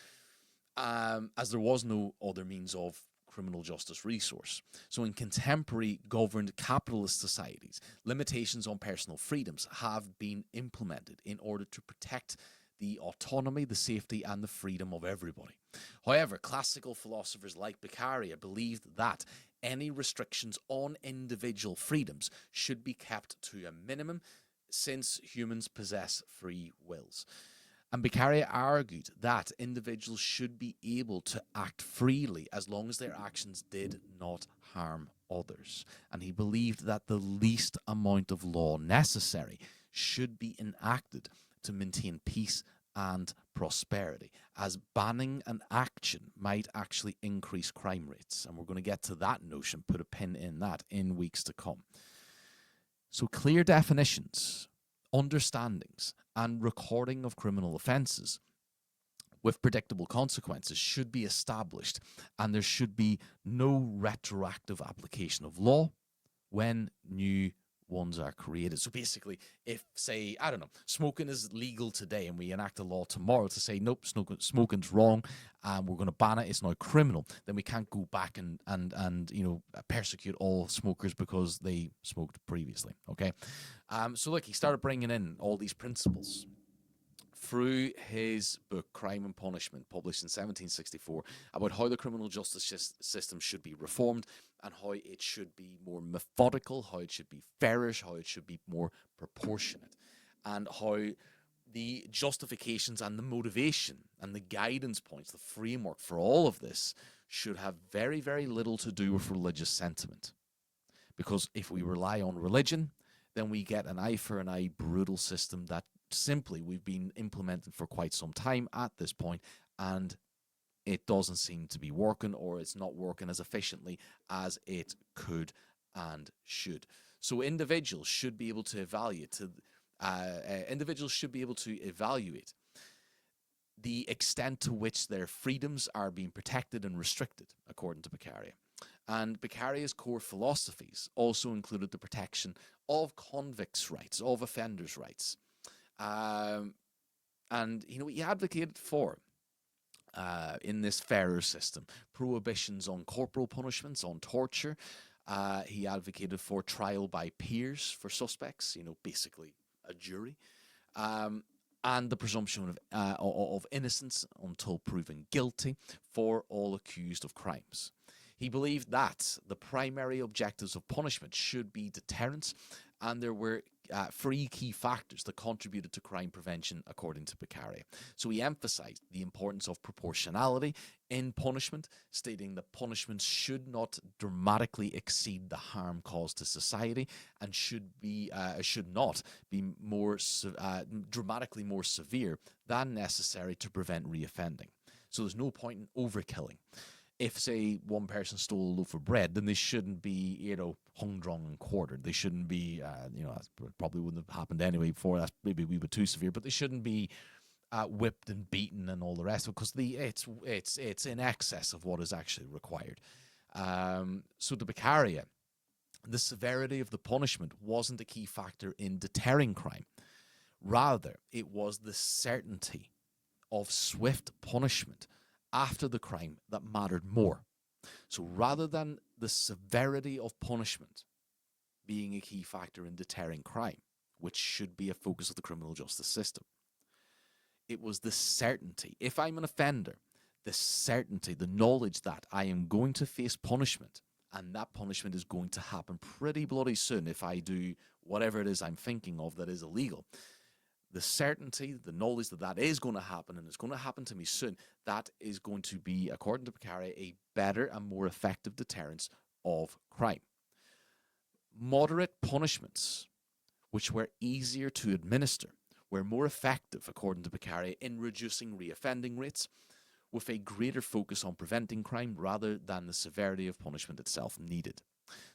as there was no other means of criminal justice resource. So in contemporary governed capitalist societies, limitations on personal freedoms have been implemented in order to protect the autonomy, the safety, and the freedom of everybody. However, classical philosophers like Beccaria believed that any restrictions on individual freedoms should be kept to a minimum, since humans possess free wills. And Beccaria argued that individuals should be able to act freely as long as their actions did not harm others. And he believed that the least amount of law necessary should be enacted to maintain peace and prosperity, as banning an action might actually increase crime rates. And we're going to get to that notion, put a pin in that in weeks to come. So clear definitions, understandings, and recording of criminal offences with predictable consequences should be established, and there should be no retroactive application of law when new ones are created. So basically, if, say, I don't know, smoking is legal today and we enact a law tomorrow to say, nope, smoking's wrong and we're going to ban it, it's now criminal, then we can't go back and persecute all smokers because they smoked previously, okay? So look, he started bringing in all these principles through his book Crime and Punishment, published in 1764, about how the criminal justice system should be reformed and how it should be more methodical, how it should be fairish, how it should be more proportionate, and how the justifications and the motivation and the guidance points, the framework for all of this, should have very, very little to do with religious sentiment. Because if we rely on religion, then we get an eye for an eye brutal system that simply we've been implementing for quite some time at this point, and it doesn't seem to be working, or it's not working as efficiently as it could and should. So individuals should be able to evaluate the extent to which their freedoms are being protected and restricted, according to Beccaria. And Beccaria's core philosophies also included the protection of convicts' rights, of offenders' rights. And he advocated for, in this fairer system, prohibitions on corporal punishments, on torture. He advocated for trial by peers for suspects, basically a jury, and the presumption of innocence until proven guilty for all accused of crimes. He believed that the primary objectives of punishment should be deterrence, and there were three key factors that contributed to crime prevention, according to Beccaria. So he emphasized the importance of proportionality in punishment, stating that punishment should not dramatically exceed the harm caused to society and should not be dramatically more severe than necessary to prevent reoffending. So there's no point in overkilling. If, say, one person stole a loaf of bread, then they shouldn't be, hung, drawn, and quartered. They shouldn't be, that probably wouldn't have happened anyway before. That's maybe a wee bit too severe, but they shouldn't be whipped and beaten and all the rest of it, because it's in excess of what is actually required. So to Beccaria, the severity of the punishment wasn't a key factor in deterring crime. Rather, it was the certainty of swift punishment after the crime that mattered more. So rather than the severity of punishment being a key factor in deterring crime, which should be a focus of the criminal justice system, it was the certainty. If I'm an offender, the certainty, the knowledge that I am going to face punishment, and that punishment is going to happen pretty bloody soon if I do whatever it is I'm thinking of that is illegal. The certainty, the knowledge that that is going to happen, and it's going to happen to me soon, that is going to be, according to Beccaria, a better and more effective deterrence of crime. Moderate punishments, which were easier to administer, were more effective, according to Beccaria, in reducing reoffending rates, with a greater focus on preventing crime rather than the severity of punishment itself needed.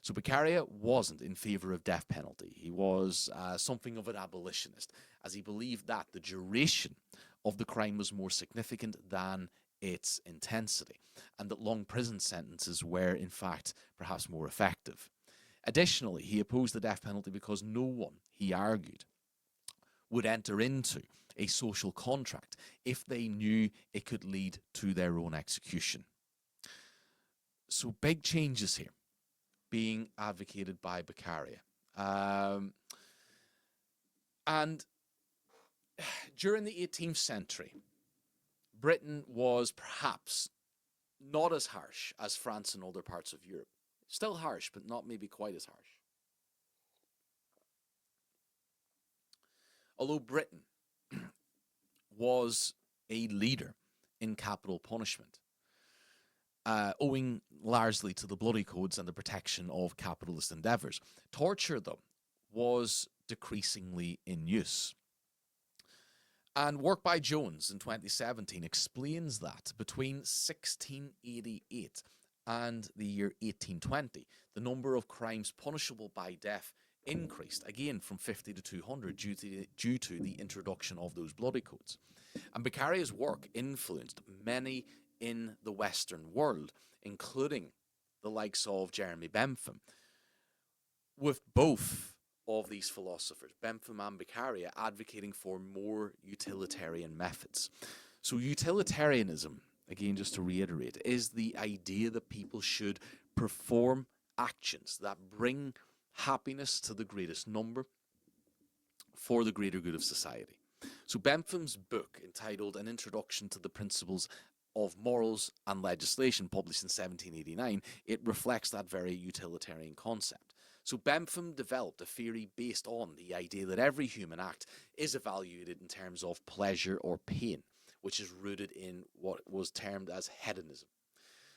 So Beccaria wasn't in favour of death penalty. He was something of an abolitionist, as he believed that the duration of the crime was more significant than its intensity, and that long prison sentences were, in fact, perhaps more effective. Additionally, he opposed the death penalty because no one, he argued, would enter into a social contract if they knew it could lead to their own execution. So big changes here being advocated by Beccaria. And during the 18th century, Britain was perhaps not as harsh as France and other parts of Europe. Still harsh, but not maybe quite as harsh. Although Britain was a leader in capital punishment, owing largely to the bloody codes and the protection of capitalist endeavours, torture, though, was decreasingly in use. And work by Jones in 2017 explains that between 1688 and the year 1820, the number of crimes punishable by death increased, again from 50 to 200 due to the introduction of those bloody codes. And Beccaria's work influenced many in the Western world, including the likes of Jeremy Bentham, with both of these philosophers, Bentham and Beccaria, advocating for more utilitarian methods. So utilitarianism, again, just to reiterate, is the idea that people should perform actions that bring happiness to the greatest number for the greater good of society. So Bentham's book, entitled An Introduction to the Principles of Morals and Legislation, published in 1789, it reflects that very utilitarian concept. So Bentham developed a theory based on the idea that every human act is evaluated in terms of pleasure or pain, which is rooted in what was termed as hedonism.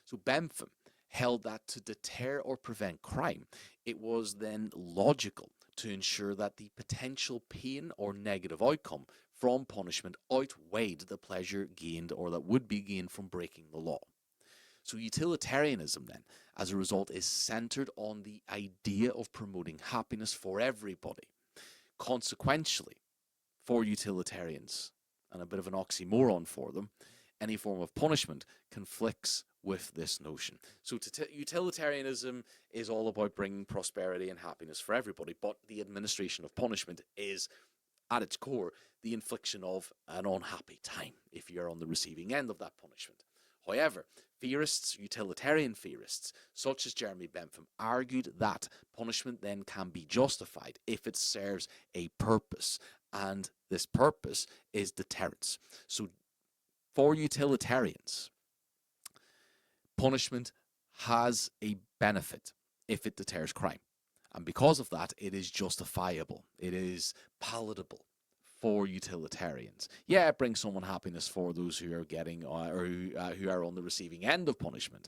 So Bentham held that to deter or prevent crime, it was then logical to ensure that the potential pain or negative outcome from punishment outweighed the pleasure gained or that would be gained from breaking the law. So utilitarianism then, as a result, is centered on the idea of promoting happiness for everybody. Consequentially, for utilitarians, and a bit of an oxymoron for them, any form of punishment conflicts with this notion. So utilitarianism is all about bringing prosperity and happiness for everybody, but the administration of punishment is, at its core, the infliction of an unhappy time if you're on the receiving end of that punishment. However, theorists, utilitarian theorists, such as Jeremy Bentham, argued that punishment then can be justified if it serves a purpose, and this purpose is deterrence. So for utilitarians, punishment has a benefit if it deters crime. And because of that, it is justifiable. It is palatable for utilitarians. Yeah, it brings someone happiness for those who are getting or who are on the receiving end of punishment,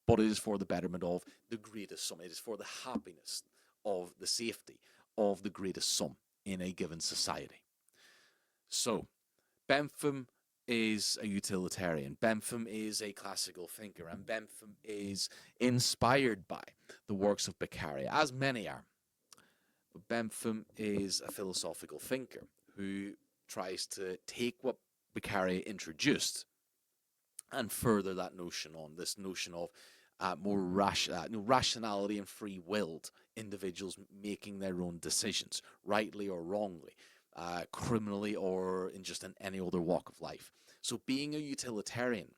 but it is for the betterment of the greatest sum. It is for the happiness of the safety of the greatest sum in a given society. So, Bentham is a utilitarian. Bentham is a classical thinker, and Bentham is inspired by the works of Beccaria, as many are. But Bentham is a philosophical thinker who tries to take what Beccaria introduced and further that notion on, this notion of more rationality and free-willed individuals making their own decisions, rightly or wrongly, criminally or in just any other walk of life. So being a utilitarian,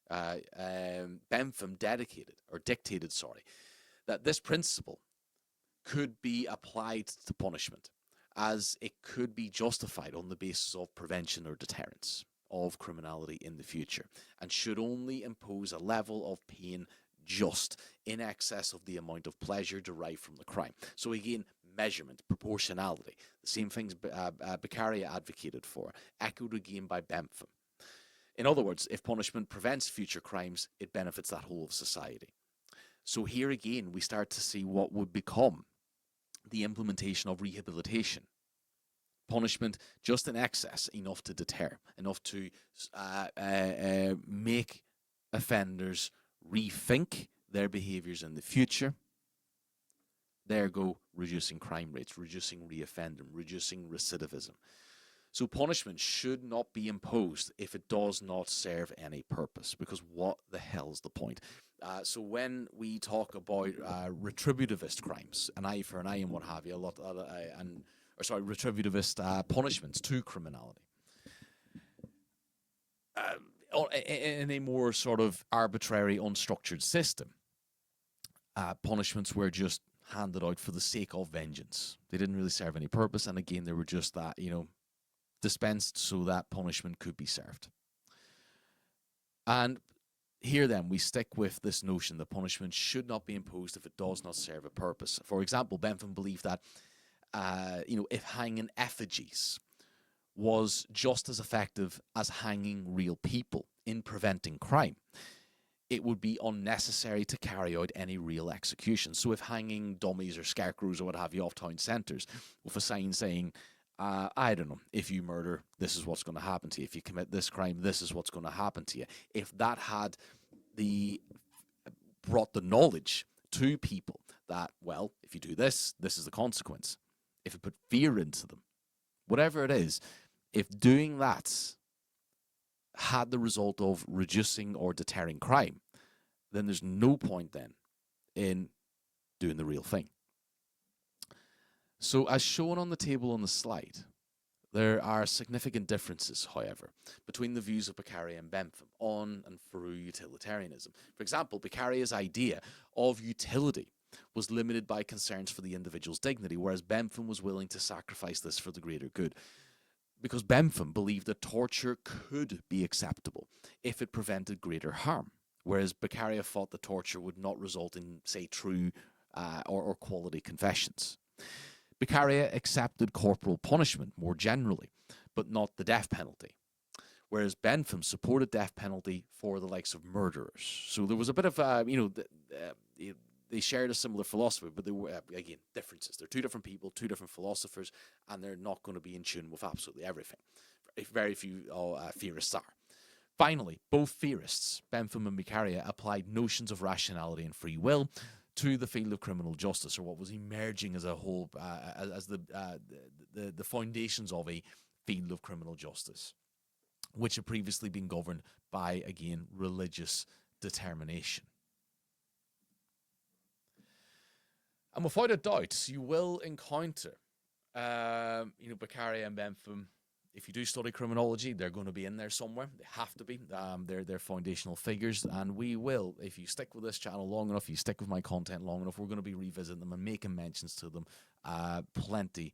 Bentham dictated that this principle could be applied to punishment, as it could be justified on the basis of prevention or deterrence of criminality in the future, and should only impose a level of pain just in excess of the amount of pleasure derived from the crime. So again, measurement, proportionality, the same things Beccaria advocated for, echoed again by Bentham. In other words, if punishment prevents future crimes, it benefits that whole of society. So here again, we start to see what would become the implementation of rehabilitation. Punishment just in excess, enough to deter, enough to make offenders rethink their behaviours in the future. There go reducing crime rates, reducing reoffending, reducing recidivism. So punishment should not be imposed if it does not serve any purpose, because what the hell's the point? So when we talk about retributivist crimes, an eye for an eye and what have you, retributivist punishments to criminality, in a more sort of arbitrary, unstructured system, punishments were just handed out for the sake of vengeance. They didn't really serve any purpose, and again, they were just that, dispensed so that punishment could be served. And here then we stick with this notion that punishment should not be imposed if it does not serve a purpose. For example, Bentham believed that if hanging effigies was just as effective as hanging real people in preventing crime, it would be unnecessary to carry out any real execution. So if hanging dummies or scarecrows or what have you off town centres with a sign saying, I don't know, if you murder, this is what's going to happen to you. If you commit this crime, this is what's going to happen to you. If that had brought the knowledge to people that, well, if you do this, this is the consequence. If it put fear into them, whatever it is, if doing that had the result of reducing or deterring crime, then there's no point then in doing the real thing. So as shown on the table on the slide, there are significant differences, however, between the views of Beccaria and Bentham on and through utilitarianism. For example, Beccaria's idea of utility was limited by concerns for the individual's dignity, whereas Bentham was willing to sacrifice this for the greater good. Because Bentham believed that torture could be acceptable if it prevented greater harm, whereas Beccaria thought that torture would not result in, say, true or quality confessions. Beccaria accepted corporal punishment more generally, but not the death penalty, whereas Bentham supported death penalty for the likes of murderers. So there was a bit of, they shared a similar philosophy, but there were, again, differences. They're two different people, two different philosophers, and they're not going to be in tune with absolutely everything. Very few theorists are. Finally, both theorists, Bentham and Beccaria, applied notions of rationality and free will to the field of criminal justice, or what was emerging as a whole, as the foundations of a field of criminal justice, which had previously been governed by, again, religious determination. And without a doubt, you will encounter, Beccaria and Bentham. If you do study criminology, they're going to be in there somewhere. They have to be. They're foundational figures. And we will, if you stick with this channel long enough, you stick with my content long enough, we're going to be revisiting them and making mentions to them plenty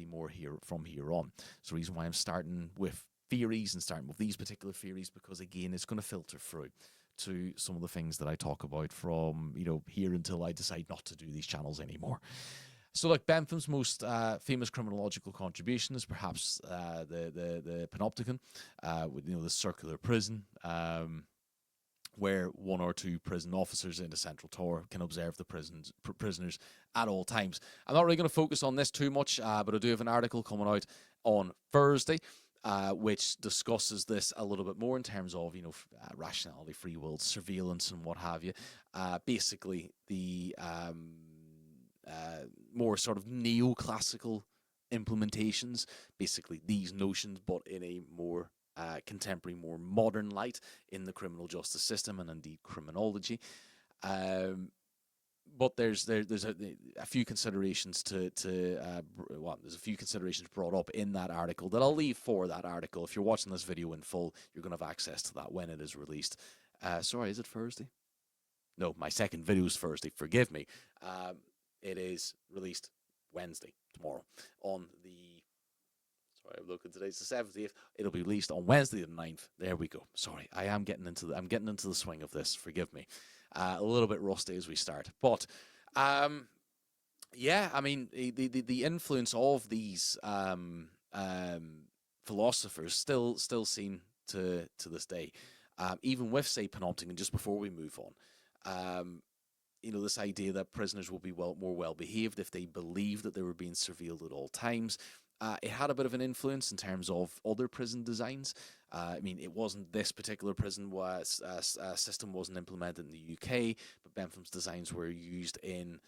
more from here on. It's the reason why I'm starting with theories and starting with these particular theories, because, again, it's going to filter through to some of the things that I talk about from, here until I decide not to do these channels anymore. So, like, Bentham's most famous criminological contribution is perhaps the Panopticon, with the circular prison, where one or two prison officers in the central tower can observe the prisoners at all times. I'm not really going to focus on this too much, but I do have an article coming out on Thursday, which discusses this a little bit more in terms of, rationality, free will, surveillance, and what have you. Basically, the more sort of neoclassical implementations, basically these notions, but in a more contemporary, more modern light in the criminal justice system and indeed criminology. But there's a few considerations there's a few considerations brought up in that article that I'll leave for that article. If you're watching this video in full, you're going to have access to that when it is released. Sorry, is it Thursday? No, my second video is Thursday. Forgive me. It is released Wednesday, tomorrow, on the... Sorry, I'm looking. Today's the 17th. It'll be released on Wednesday the 9th. There we go. Sorry, I'm getting into the swing of this. Forgive me. A little bit rusty as we start, but yeah, I mean the influence of these philosophers still seen to this day, even with, say, Panopticon. Just before we move on, this idea that prisoners will be more well behaved if they believe that they were being surveilled at all times. It had a bit of an influence in terms of other prison designs. I mean, it wasn't this particular prison system wasn't implemented in the UK, but Bentham's designs were used in,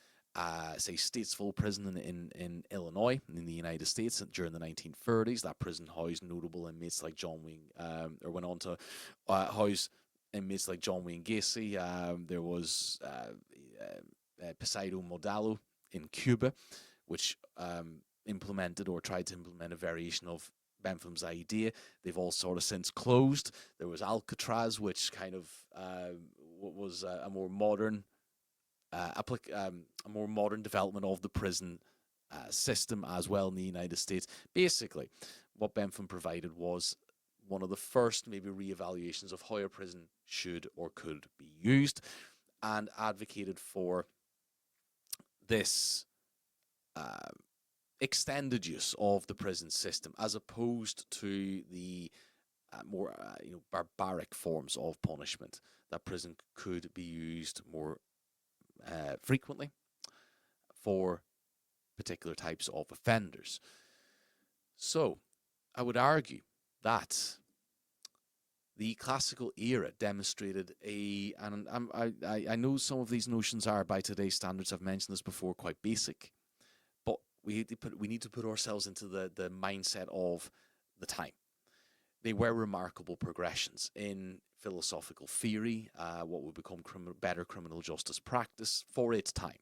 say, Statesville Prison in Illinois, in the United States during the 1930s. That prison housed notable inmates like John Wayne, or went on to house inmates like John Wayne Gacy. There was Poseido Modalo in Cuba, which implemented or tried to implement a variation of Bentham's idea. They've all sort of since closed. There was Alcatraz, which kind of was a more modern a more modern development of the prison system as well in the United States. Basically, what Bentham provided was one of the first maybe reevaluations of how a prison should or could be used, and advocated for this uh, extended use of the prison system as opposed to the more barbaric forms of punishment. That prison could be used more frequently for particular types of offenders. So, I would argue that the classical era demonstrated and I know some of these notions are, by today's standards, I've mentioned this before, quite basic, but we need to put ourselves into the mindset of the time. They were remarkable progressions in philosophical theory, what would become better criminal justice practice for its time,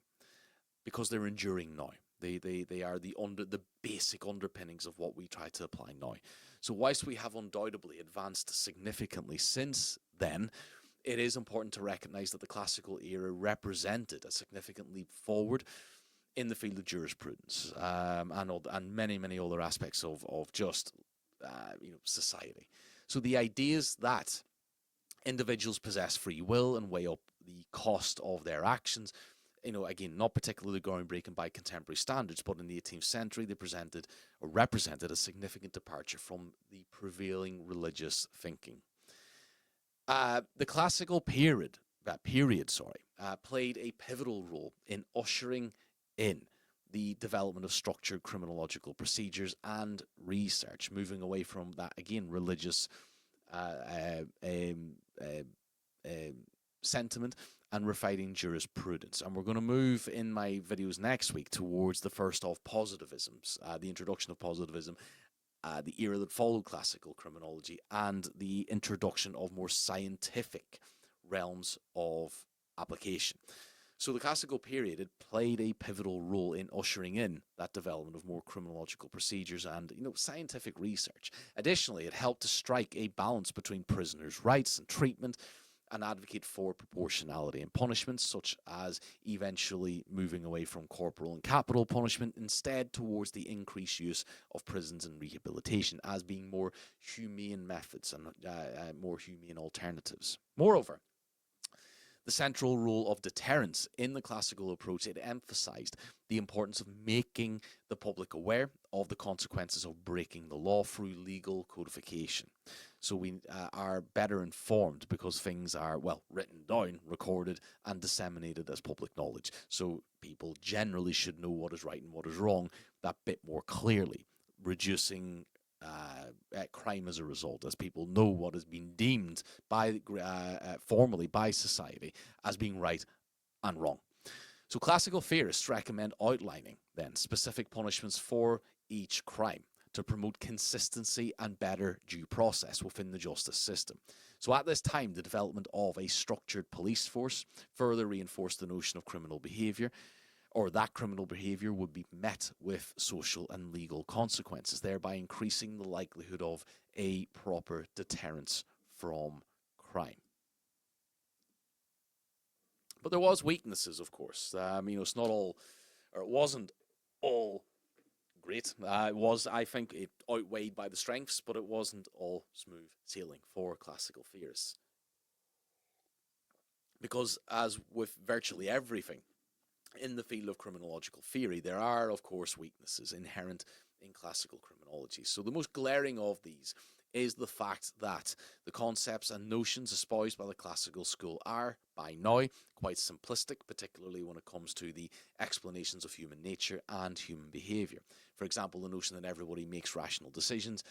because they're enduring now. They are the basic underpinnings of what we try to apply now. So whilst we have undoubtedly advanced significantly since then, it is important to recognise that the classical era represented a significant leap forward in the field of jurisprudence, and many other aspects of just society. So the ideas that individuals possess free will and weigh up the cost of their actions, again, not particularly groundbreaking by contemporary standards, but in the 18th century, they presented or represented a significant departure from the prevailing religious thinking. The classical period, played a pivotal role in ushering in the development of structured criminological procedures and research, moving away from that, again, religious sentiment and refining jurisprudence. And we're going to move in my videos next week towards the first of positivisms, the introduction of positivism, the era that followed classical criminology, and the introduction of more scientific realms of application. So the classical period, it played a pivotal role in ushering in that development of more criminological procedures and scientific research. Additionally, it helped to strike a balance between prisoners' rights and treatment, and advocate for proportionality in punishments, such as eventually moving away from corporal and capital punishment, instead towards the increased use of prisons and rehabilitation as being more humane methods and more humane alternatives. Moreover, the central role of deterrence in the classical approach, it emphasized the importance of making the public aware of the consequences of breaking the law through legal codification. So we are better informed because things are, written down, recorded, and disseminated as public knowledge. So people generally should know what is right and what is wrong that bit more clearly, reducing crime as a result, as people know what has been deemed by formally by society as being right and wrong. So classical theorists recommend outlining then specific punishments for each crime to promote consistency and better due process within the justice system. So at this time, the development of a structured police force further reinforced the notion of criminal behaviour, or that criminal behaviour would be met with social and legal consequences, thereby increasing the likelihood of a proper deterrence from crime. But there was weaknesses, of course. It's not all, or it wasn't all great. It was, I think, it outweighed by the strengths, but it wasn't all smooth sailing for classical theorists. Because as with virtually everything in the field of criminological theory, there are, of course, weaknesses inherent in classical criminology. So the most glaring of these is the fact that the concepts and notions espoused by the classical school are, by now, quite simplistic, particularly when it comes to the explanations of human nature and human behaviour. For example, the notion that everybody makes rational decisions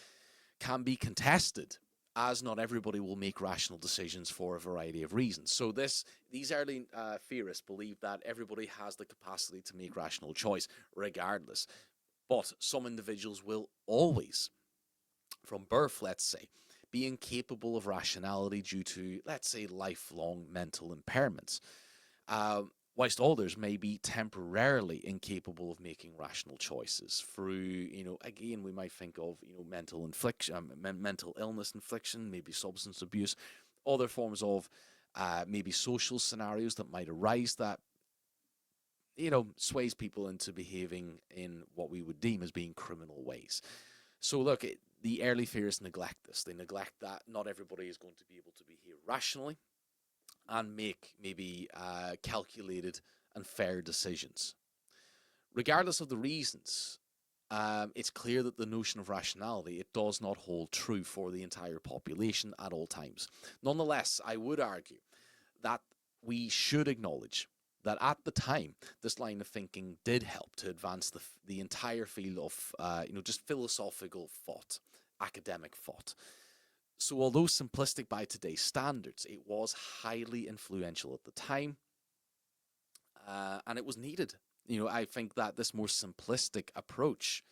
can be contested, as not everybody will make rational decisions for a variety of reasons. So these early theorists believed that everybody has the capacity to make rational choice regardless. But some individuals will always, from birth, let's say, being capable of rationality due to, let's say, lifelong mental impairments, uh, whilst others may be temporarily incapable of making rational choices through, again, we might think of, mental infliction, mental illness infliction, maybe substance abuse, other forms of maybe social scenarios that might arise that sways people into behaving in what we would deem as being criminal ways. So look, the early theorists neglect this. They neglect that not everybody is going to be able to behave rationally and make maybe calculated and fair decisions. Regardless of the reasons, it's clear that the notion of rationality, it does not hold true for the entire population at all times. Nonetheless, I would argue that we should acknowledge that at the time, this line of thinking did help to advance the entire field of, just philosophical thought, academic thought. So although simplistic by today's standards, it was highly influential at the time, and it was needed. I think that this more simplistic approach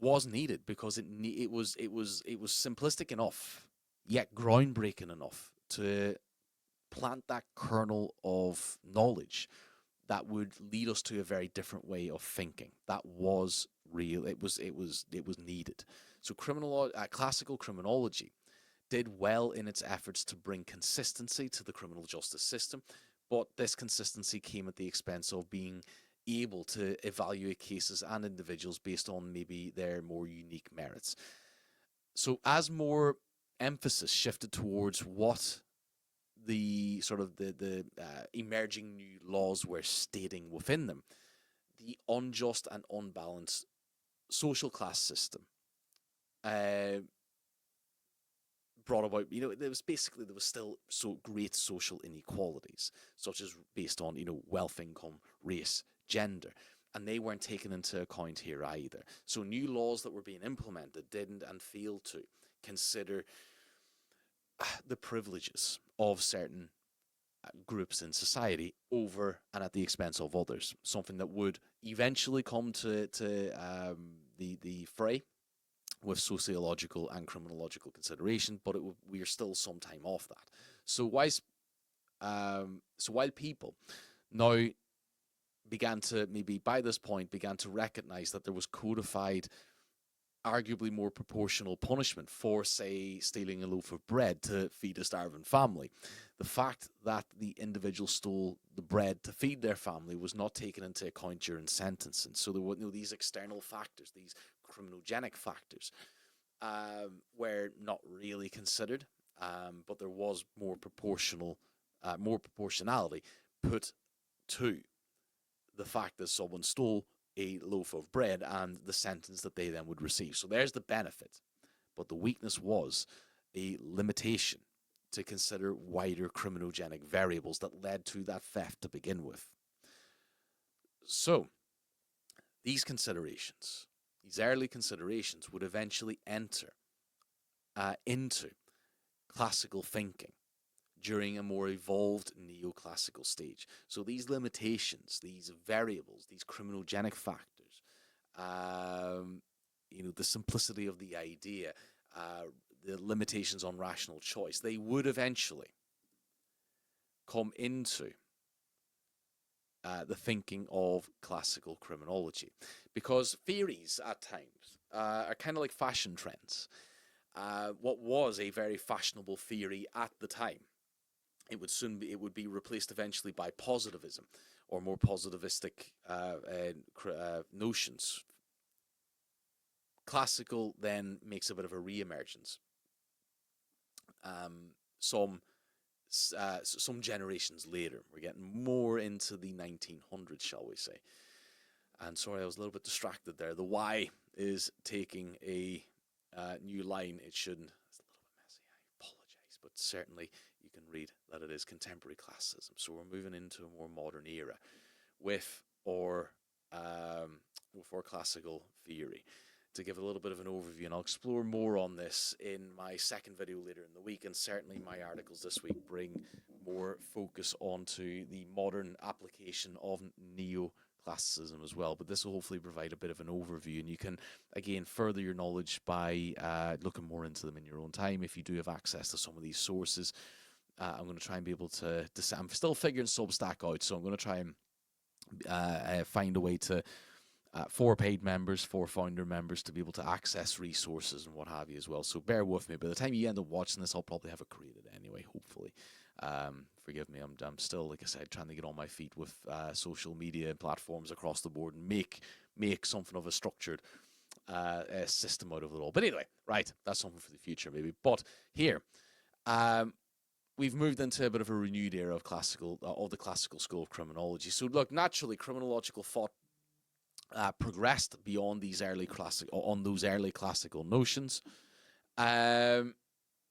was needed because it was simplistic enough, yet groundbreaking enough to plant that kernel of knowledge that would lead us to a very different way of thinking. That was real. It was needed. So classical criminology did well in its efforts to bring consistency to the criminal justice system, but this consistency came at the expense of being able to evaluate cases and individuals based on maybe their more unique merits. So as more emphasis shifted towards what the sort of the emerging new laws were stating within them, the unjust and unbalanced social class system uh, brought about, there was still so great social inequalities, such as based on, wealth, income, race, gender. And they weren't taken into account here either. So new laws that were being implemented didn't and failed to consider the privileges of certain groups in society over and at the expense of others. Something that would eventually come to the fray with sociological and criminological consideration, but we are still some time off that. So while people now began to, maybe by this point, began to recognize that there was codified, arguably more proportional punishment for, say, stealing a loaf of bread to feed a starving family, the fact that the individual stole the bread to feed their family was not taken into account during sentencing. So there were, these external factors, these criminogenic factors, were not really considered, but there was more proportionality put to the fact that someone stole a loaf of bread and the sentence that they then would receive. So there's the benefit, but the weakness was a limitation to consider wider criminogenic variables that led to that theft to begin with. So these early considerations would eventually enter into classical thinking during a more evolved neoclassical stage. So these limitations, these variables, these criminogenic factors, the simplicity of the idea, the limitations on rational choice, they would eventually come into the thinking of classical criminology. Because theories at times are kind of like fashion trends. What was a very fashionable theory at the time, it would be replaced eventually by positivism or more positivistic notions. Classical then makes a bit of a re-emergence. Some generations later, we're getting more into the 1900s, shall we say. And sorry, I was a little bit distracted there. The Y is taking a new line. It shouldn't. It's a little bit messy. I apologize, but certainly you can read that it is contemporary classicism. So we're moving into a more modern era with our classical theory. To give a little bit of an overview, and I'll explore more on this in my second video later in the week, and certainly my articles this week bring more focus onto the modern application of neoclassical classicism as well, but this will hopefully provide a bit of an overview, and you can, again, further your knowledge by looking more into them in your own time if you do have access to some of these sources. I'm going to try and be able to I'm still figuring Substack out, so I'm going to try and find a way to for paid members, for founder members, to be able to access resources and what have you as well. So bear with me. By the time you end up watching this, I'll probably have it created anyway, hopefully. Forgive me, I'm still, like I said, trying to get on my feet with social media platforms across the board and make something of a structured system out of it all. But anyway, right, that's something for the future maybe. But here, we've moved into a bit of a renewed era of the classical school of criminology. So look, naturally, criminological thought progressed beyond these those early classical notions.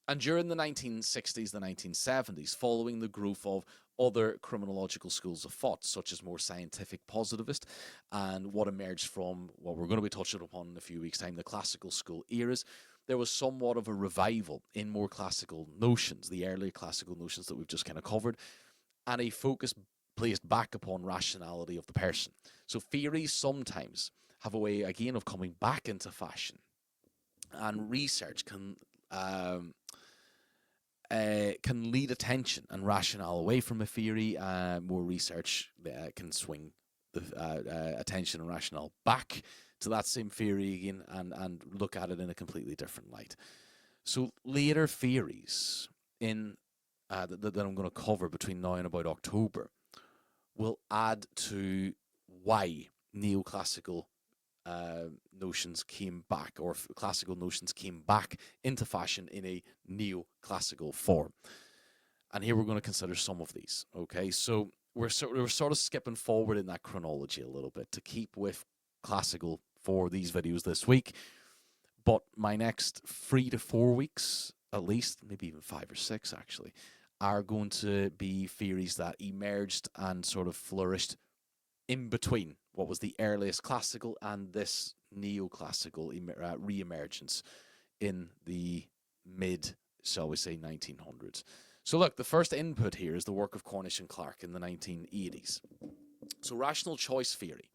And during the 1960s, the 1970s, following the growth of other criminological schools of thought, such as more scientific positivist, and what emerged from what we're going to be touching upon in a few weeks' time, the classical school eras, there was somewhat of a revival in more classical notions, the early classical notions that we've just kind of covered, and a focus placed back upon rationality of the person. So theories sometimes have a way, again, of coming back into fashion, and research can lead attention and rationale away from a theory. More research can swing the attention and rationale back to that same theory again, and look at it in a completely different light. So later theories in that I'm going to cover between now and about October will add to why neoclassical notions came back, or classical notions came back into fashion in a neoclassical form. And here we're going to consider some of these. Okay, so we're sort of skipping forward in that chronology a little bit to keep with classical for these videos this week. But my next 3 to 4 weeks, at least, maybe even 5 or 6 actually, are going to be theories that emerged and sort of flourished in between what was the earliest classical and this neoclassical re-emergence in the mid, shall we say, 1900s. So look, the first input here is the work of Cornish and Clark in the 1980s. So rational choice theory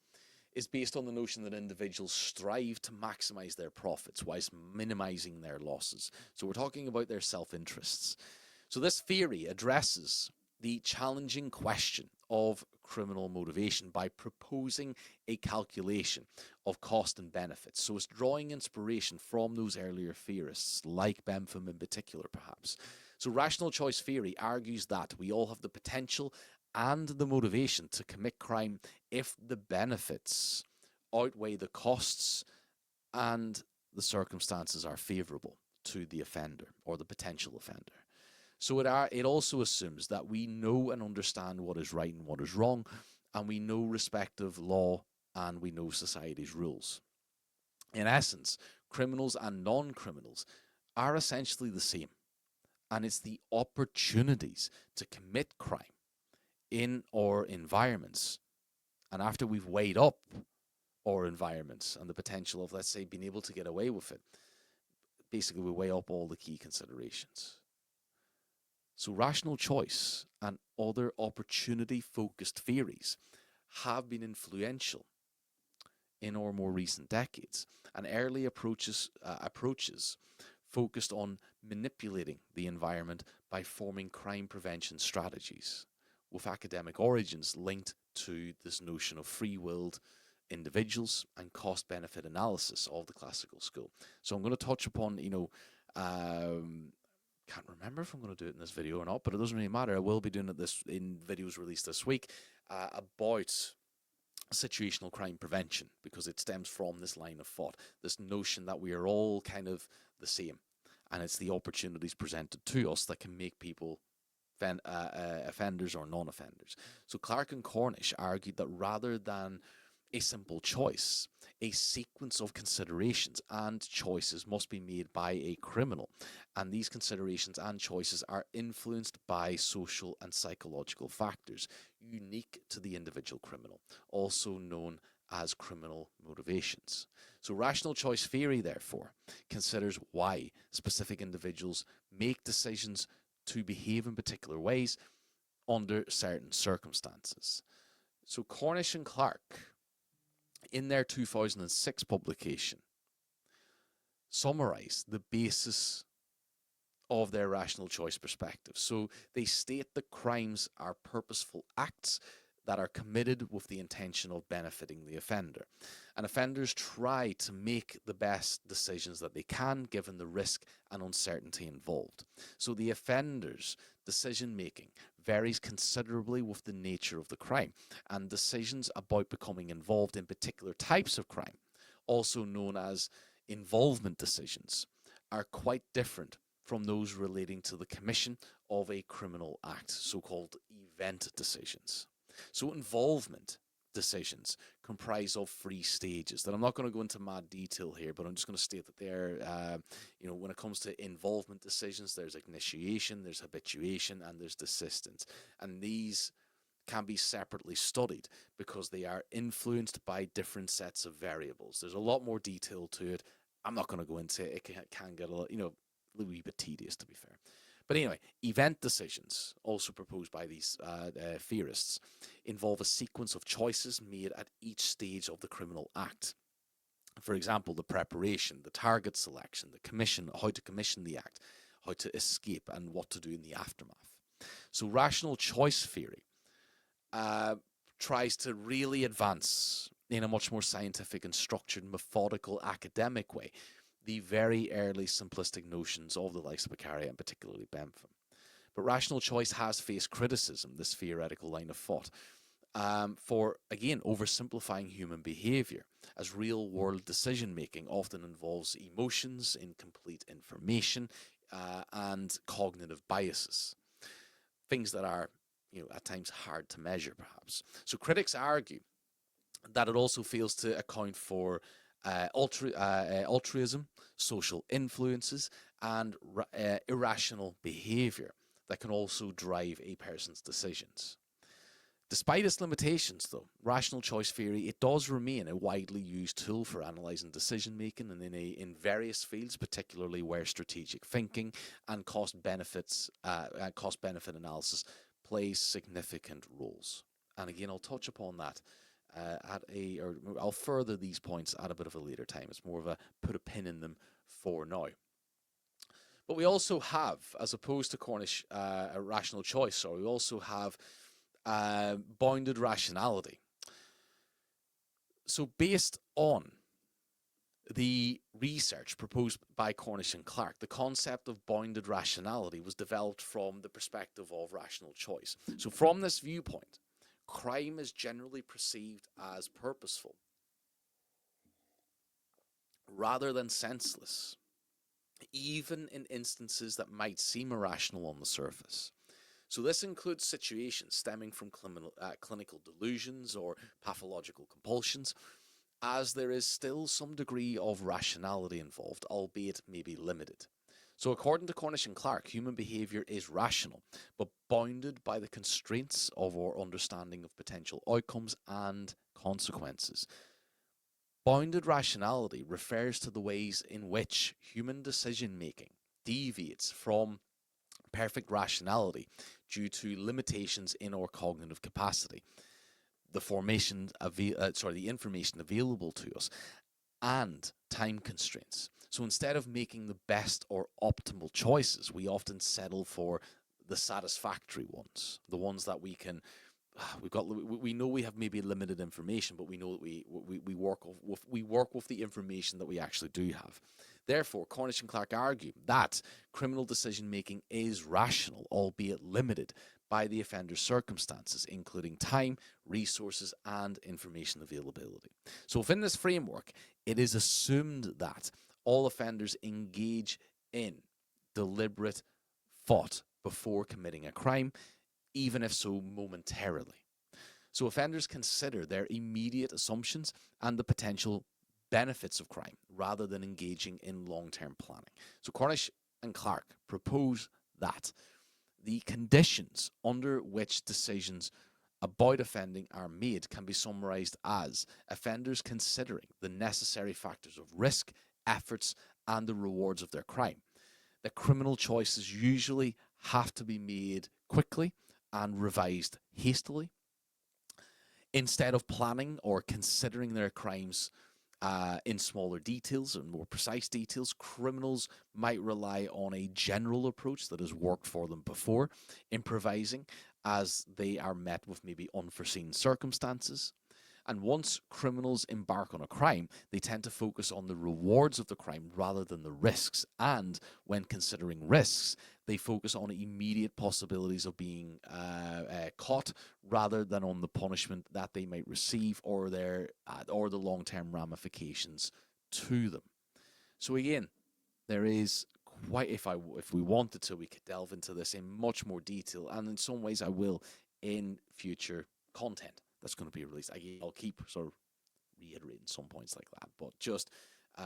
is based on the notion that individuals strive to maximize their profits whilst minimizing their losses. So we're talking about their self-interests. So this theory addresses the challenging question of criminal motivation by proposing a calculation of cost and benefits. So it's drawing inspiration from those earlier theorists, like Bentham in particular, perhaps. So rational choice theory argues that we all have the potential and the motivation to commit crime if the benefits outweigh the costs and the circumstances are favorable to the offender or the potential offender. So it also assumes that we know and understand what is right and what is wrong, and we know respective law, and we know society's rules. In essence, criminals and non-criminals are essentially the same, and it's the opportunities to commit crime in our environments, and after we've weighed up our environments and the potential of, let's say, being able to get away with it, basically we weigh up all the key considerations. So rational choice and other opportunity-focused theories have been influential in our more recent decades, and early approaches focused on manipulating the environment by forming crime prevention strategies, with academic origins linked to this notion of free-willed individuals and cost-benefit analysis of the classical school. So I'm going to touch upon, can't remember if I'm going to do it in this video or not, but it doesn't really matter. I will be doing it in videos released this week about situational crime prevention, because it stems from this line of thought, this notion that we are all kind of the same, and it's the opportunities presented to us that can make people offenders or non-offenders. So Clark and Cornish argued that rather than a simple choice, a sequence of considerations and choices must be made by a criminal, and these considerations and choices are influenced by social and psychological factors unique to the individual criminal, also known as criminal motivations. So rational choice theory, therefore, considers why specific individuals make decisions to behave in particular ways under certain circumstances. So Cornish and Clark, in their 2006 publication, summarize the basis of their rational choice perspective. So they state that crimes are purposeful acts that are committed with the intention of benefiting the offender. And offenders try to make the best decisions that they can given the risk and uncertainty involved. So the offender's decision making varies considerably with the nature of the crime, and decisions about becoming involved in particular types of crime, also known as involvement decisions, are quite different from those relating to the commission of a criminal act, so-called event decisions. So involvement decisions comprise of three stages that I'm not going to go into mad detail here, but I'm just going to state that they're, when it comes to involvement decisions, there's initiation, there's habituation, and there's desistance. And these can be separately studied because they are influenced by different sets of variables. There's a lot more detail to it. I'm not going to go into it. It can get a little wee bit tedious, to be fair. But anyway, event decisions, also proposed by these theorists, involve a sequence of choices made at each stage of the criminal act. For example, the preparation, the target selection, the commission, how to commission the act, how to escape, and what to do in the aftermath. So rational choice theory tries to really advance in a much more scientific and structured, methodical, academic way the very early simplistic notions of the likes of Beccaria and particularly Bentham. But rational choice has faced criticism, this theoretical line of thought, for, again, oversimplifying human behavior, as real-world decision-making often involves emotions, incomplete information, and cognitive biases, things that are, at times hard to measure, perhaps. So critics argue that it also fails to account for altruism, social influences, and irrational behavior that can also drive a person's decisions. Despite its limitations, though, rational choice theory, it does remain a widely used tool for analysing decision making and in various fields, particularly where strategic thinking and cost benefit analysis plays significant roles. And again, I'll touch upon that I'll further these points at a bit of a later time. It's more of a put a pin in them for now. But we also have, as opposed to Cornish rational choice, we also have bounded rationality. So based on the research proposed by Cornish and Clark, the concept of bounded rationality was developed from the perspective of rational choice. So from this viewpoint, crime is generally perceived as purposeful rather than senseless, even in instances that might seem irrational on the surface. So this includes situations stemming from clinical delusions or pathological compulsions, as there is still some degree of rationality involved, albeit maybe limited. So according to Cornish and Clark, human behaviour is rational, but bounded by the constraints of our understanding of potential outcomes and consequences. Bounded rationality refers to the ways in which human decision-making deviates from perfect rationality due to limitations in our cognitive capacity, the information available to us, and time constraints. So instead of making the best or optimal choices, we often settle for the satisfactory ones, the ones that we can. We know we have maybe limited information, but we know that we work with the information that we actually do have. Therefore, Cornish and Clark argue that criminal decision making is rational, albeit limited by the offender's circumstances, including time, resources, and information availability. So within this framework, it is assumed that all offenders engage in deliberate thought before committing a crime, even if so momentarily. So offenders consider their immediate assumptions and the potential benefits of crime rather than engaging in long-term planning. So Cornish and Clark propose that the conditions under which decisions about offending are made can be summarized as offenders considering the necessary factors of risk, efforts, and the rewards of their crime. The criminal choices usually have to be made quickly and revised hastily. Instead of planning or considering their crimes in smaller details and more precise details, criminals might rely on a general approach that has worked for them before, improvising as they are met with maybe unforeseen circumstances. And once criminals embark on a crime, they tend to focus on the rewards of the crime rather than the risks. And when considering risks, they focus on immediate possibilities of being caught rather than on the punishment that they might receive or the long-term ramifications to them. So again, there is quite if we wanted to, we could delve into this in much more detail, and in some ways, I will in future content that's going to be released. I'll keep sort of reiterating some points like that, but just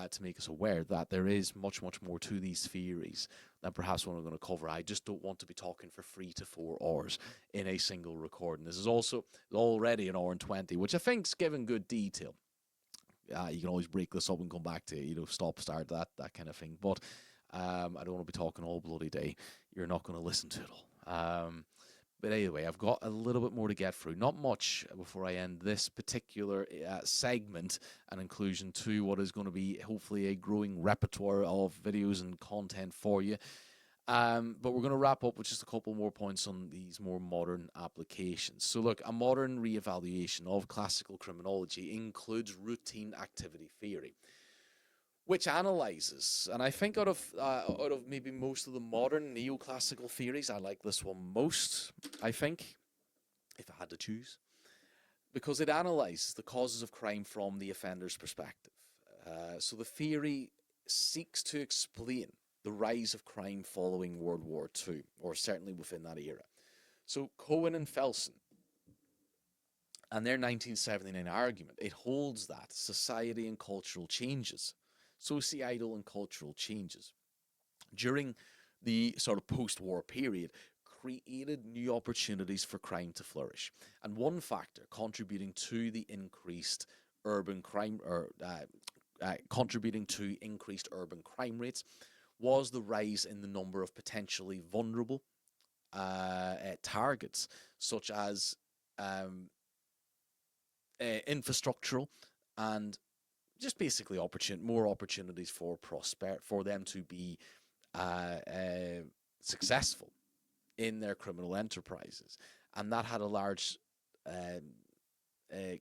to make us aware that there is much, much more to these theories than perhaps what I'm going to cover. I just don't want to be talking for 3 to 4 hours in a single recording. This is also already an hour and 20, which I think's given good detail. You can always break this up and come back to it, stop, start, that kind of thing. But I don't want to be talking all bloody day. You're not going to listen to it all. But anyway, I've got a little bit more to get through. Not much before I end this particular segment and inclusion to what is going to be hopefully a growing repertoire of videos and content for you. But we're going to wrap up with just a couple more points on these more modern applications. So look, a modern reevaluation of classical criminology includes routine activity theory, which analyzes, and I think out of maybe most of the modern neoclassical theories, I like this one most, I think, if I had to choose, because it analyzes the causes of crime from the offender's perspective. So the theory seeks to explain the rise of crime following World War II, or certainly within that era. So Cohen and Felsen and their 1979 argument, it holds that society and cultural changes, societal and cultural changes, during the sort of post-war period created new opportunities for crime to flourish. And one factor contributing to the increased urban crime contributing to increased urban crime rates was the rise in the number of potentially vulnerable targets, such as infrastructural and just basically more opportunities for them to be successful in their criminal enterprises, and that had a large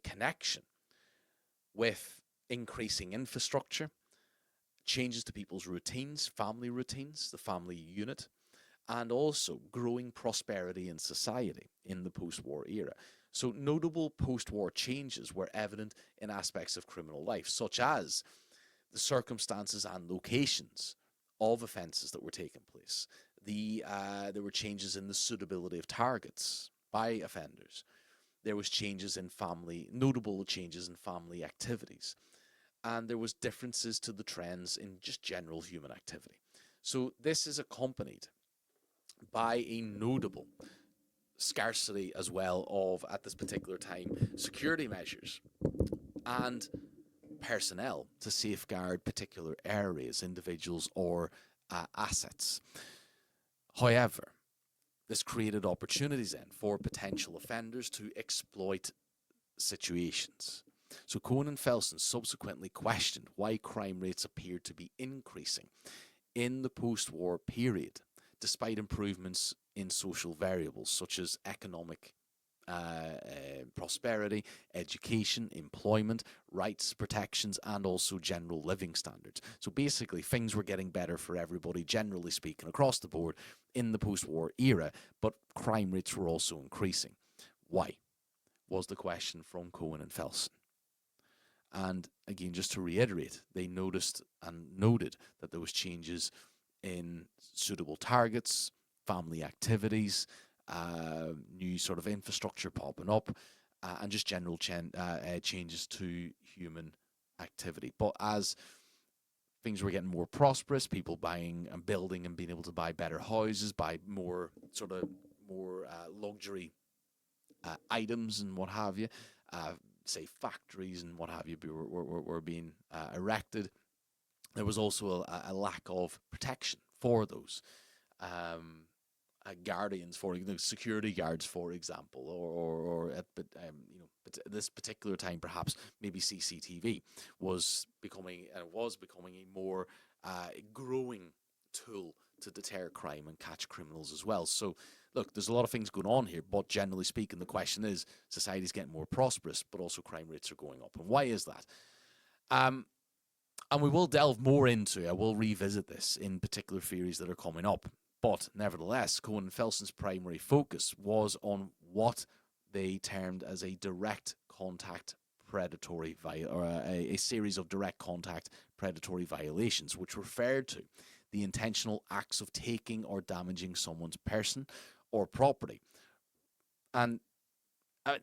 connection with increasing infrastructure, changes to people's routines, the family unit, and also growing prosperity in society in the post-war era. So notable post-war changes were evident in aspects of criminal life, such as the circumstances and locations of offences that were taking place. There were changes in the suitability of targets by offenders. There was notable changes in family activities. And there was differences to the trends in just general human activity. So this is accompanied by a notable scarcity as well of, at this particular time, security measures and personnel to safeguard particular areas, individuals, or assets. However, this created opportunities then for potential offenders to exploit situations. So Cohen and Felsen subsequently questioned why crime rates appeared to be increasing in the post-war period, despite improvements in social variables such as economic prosperity, education, employment, rights, protections, and also general living standards. So basically, things were getting better for everybody, generally speaking, across the board in the post-war era, but crime rates were also increasing. Why? Was the question from Cohen and Felsen. And again, just to reiterate, they noticed and noted that there was changes in suitable targets, family activities, new sort of infrastructure popping up, and just general changes to human activity. But as things were getting more prosperous, people buying and building and being able to buy better houses, buy more luxury items and what have you, say factories and what have you were being erected. There was also a lack of protection for those. guardians, for security guards, for example, or at but this particular time, perhaps maybe CCTV was becoming a more growing tool to deter crime and catch criminals as well. So, look, there's a lot of things going on here, but generally speaking, the question is society's getting more prosperous, but also crime rates are going up. And why is that? And we will delve more into, I will revisit this in particular theories that are coming up. But nevertheless, Cohen and Felson's primary focus was on what they termed as a direct contact predatory or a series of direct contact predatory violations, which referred to the intentional acts of taking or damaging someone's person or property. And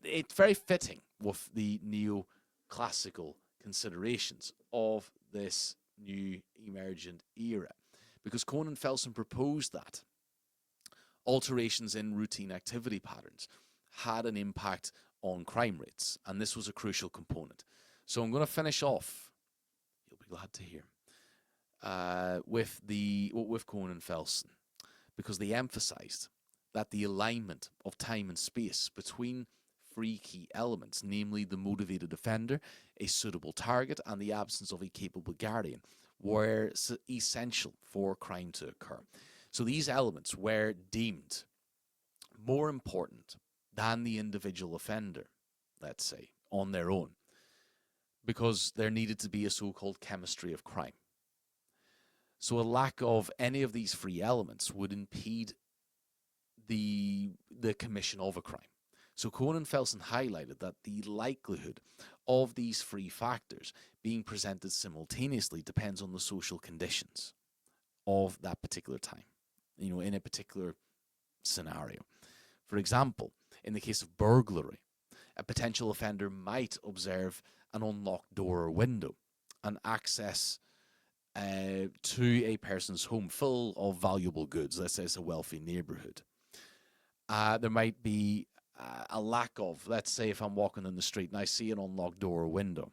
it's very fitting with the neoclassical considerations of this new emergent era, because Cohen and Felson proposed that alterations in routine activity patterns had an impact on crime rates, and this was a crucial component. So I'm going to finish off, you'll be glad to hear, with Cohen and Felson, because they emphasized that the alignment of time and space between three key elements, namely the motivated offender, a suitable target, and the absence of a capable guardian, were essential for crime to occur. So these elements were deemed more important than the individual offender, let's say, on their own, because there needed to be a so-called chemistry of crime. So a lack of any of these three elements would impede the commission of a crime. So Cohen and Felson highlighted that the likelihood of these three factors being presented simultaneously depends on the social conditions of that particular time, in a particular scenario. For example, in the case of burglary, a potential offender might observe an unlocked door or window and access to a person's home full of valuable goods. Let's say it's a wealthy neighborhood. There might be a lack of, let's say if I'm walking in the street and I see an unlocked door or window,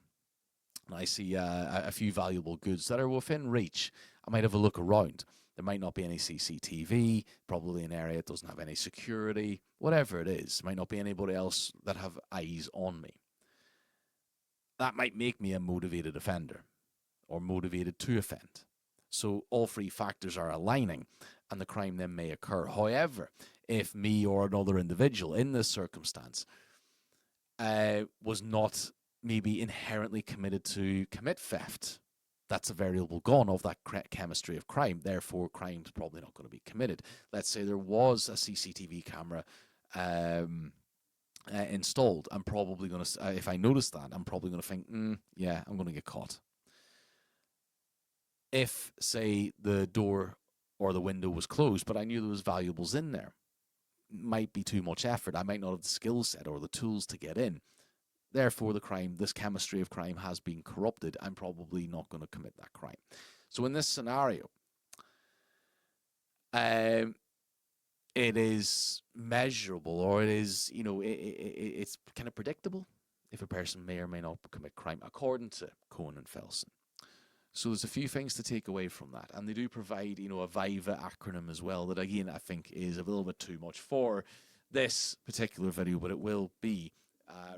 and I see a few valuable goods that are within reach, I might have a look around. There might not be any CCTV, probably an area that doesn't have any security, whatever it is. Might not be anybody else that have eyes on me. That might make me a motivated offender or motivated to offend. So all three factors are aligning and the crime then may occur. However, if me or another individual in this circumstance was not maybe inherently committed to commit theft, that's a variable gone of that chemistry of crime. Therefore, crime's probably not going to be committed. Let's say there was a CCTV camera installed. I'm probably going to, if I notice that, I'm probably going to think, yeah, I'm going to get caught. If, say, the door or the window was closed, but I knew there was valuables in there, might be too much effort. I might not have the skill set or the tools to get in. Therefore, this chemistry of crime has been corrupted. I'm probably not going to commit that crime. So in this scenario, it is measurable, or it is, it's kind of predictable if a person may or may not commit crime, according to Cohen and Felson. So there's a few things to take away from that. And they do provide, a VIVA acronym as well that, again, I think is a little bit too much for this particular video, but it will be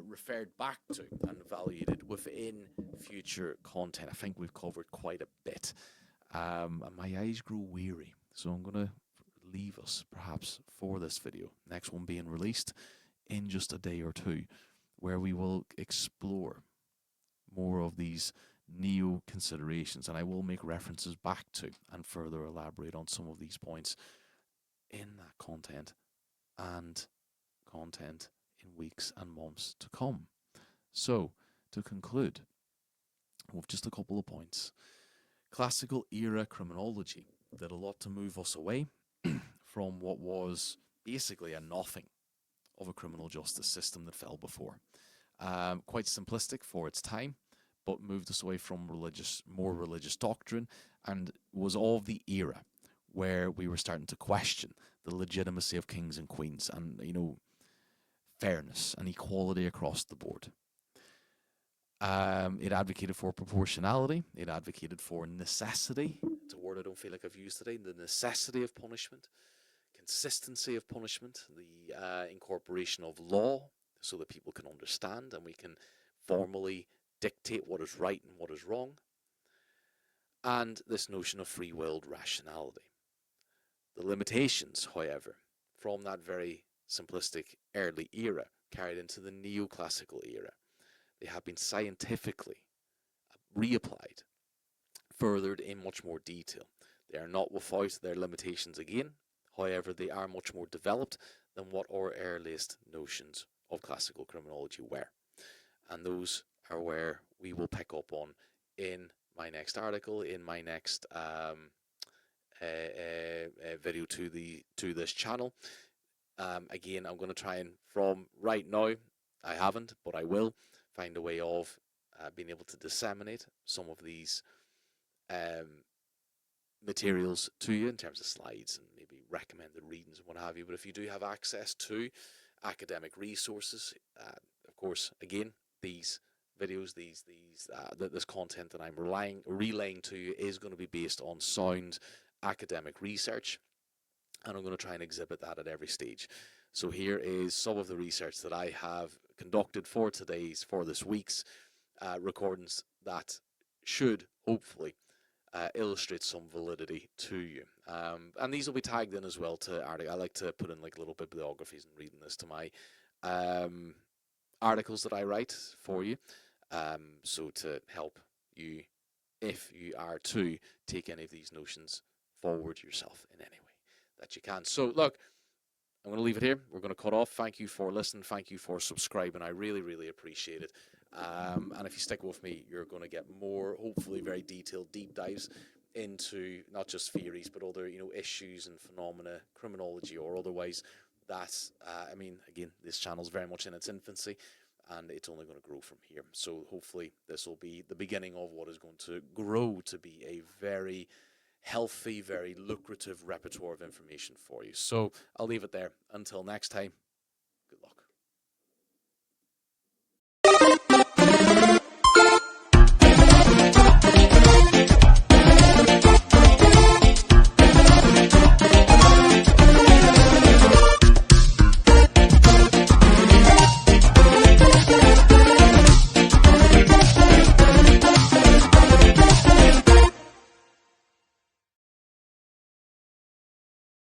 referred back to and evaluated within future content. I think we've covered quite a bit. And my eyes grow weary, so I'm going to leave us perhaps for this video. Next one being released in just a day or two, where we will explore more of these neo considerations, and I will make references back to and further elaborate on some of these points in that content and content in weeks and months to come. So, to conclude with just a couple of points, classical era criminology did a lot to move us away from what was basically a nothing of a criminal justice system that fell before. Quite simplistic for its time, but moved us away from more religious doctrine, and was of the era where we were starting to question the legitimacy of kings and queens and, fairness and equality across the board. It advocated for proportionality. It advocated for necessity. It's a word I don't feel like I've used today. The necessity of punishment, consistency of punishment, the incorporation of law so that people can understand and we can formally dictate what is right and what is wrong, and this notion of free willed rationality. The limitations, however, from that very simplistic early era carried into the neoclassical era, they have been scientifically reapplied, furthered in much more detail. They are not without their limitations again, however, they are much more developed than what our earliest notions of classical criminology were. And those are where we will pick up on in my next article, in my next video to this channel. Again, I'm going to try and, from right now, I haven't, but I will find a way of being able to disseminate some of these materials to you in terms of slides and maybe recommended readings and what have you. But if you do have access to academic resources, of course, again, these videos, this content that I'm relaying to you is going to be based on sound academic research, and I'm going to try and exhibit that at every stage. So here is some of the research that I have conducted for this week's recordings that should hopefully illustrate some validity to you. And these will be tagged in as well to articles. I like to put in like little bibliographies and reading this to my articles that I write for you. So to help you, if you are to take any of these notions forward yourself in any way that you can. So look, I'm going to leave it here. We're going to cut off. Thank you for listening. Thank you for subscribing. I really, really appreciate it. And if you stick with me, you're going to get more, hopefully very detailed deep dives into not just theories, but other, issues and phenomena, criminology or otherwise. That's, again, this channel is very much in its infancy, and it's only going to grow from here. So hopefully this will be the beginning of what is going to grow to be a very healthy, very lucrative repertoire of information for you. So I'll leave it there. Until next time.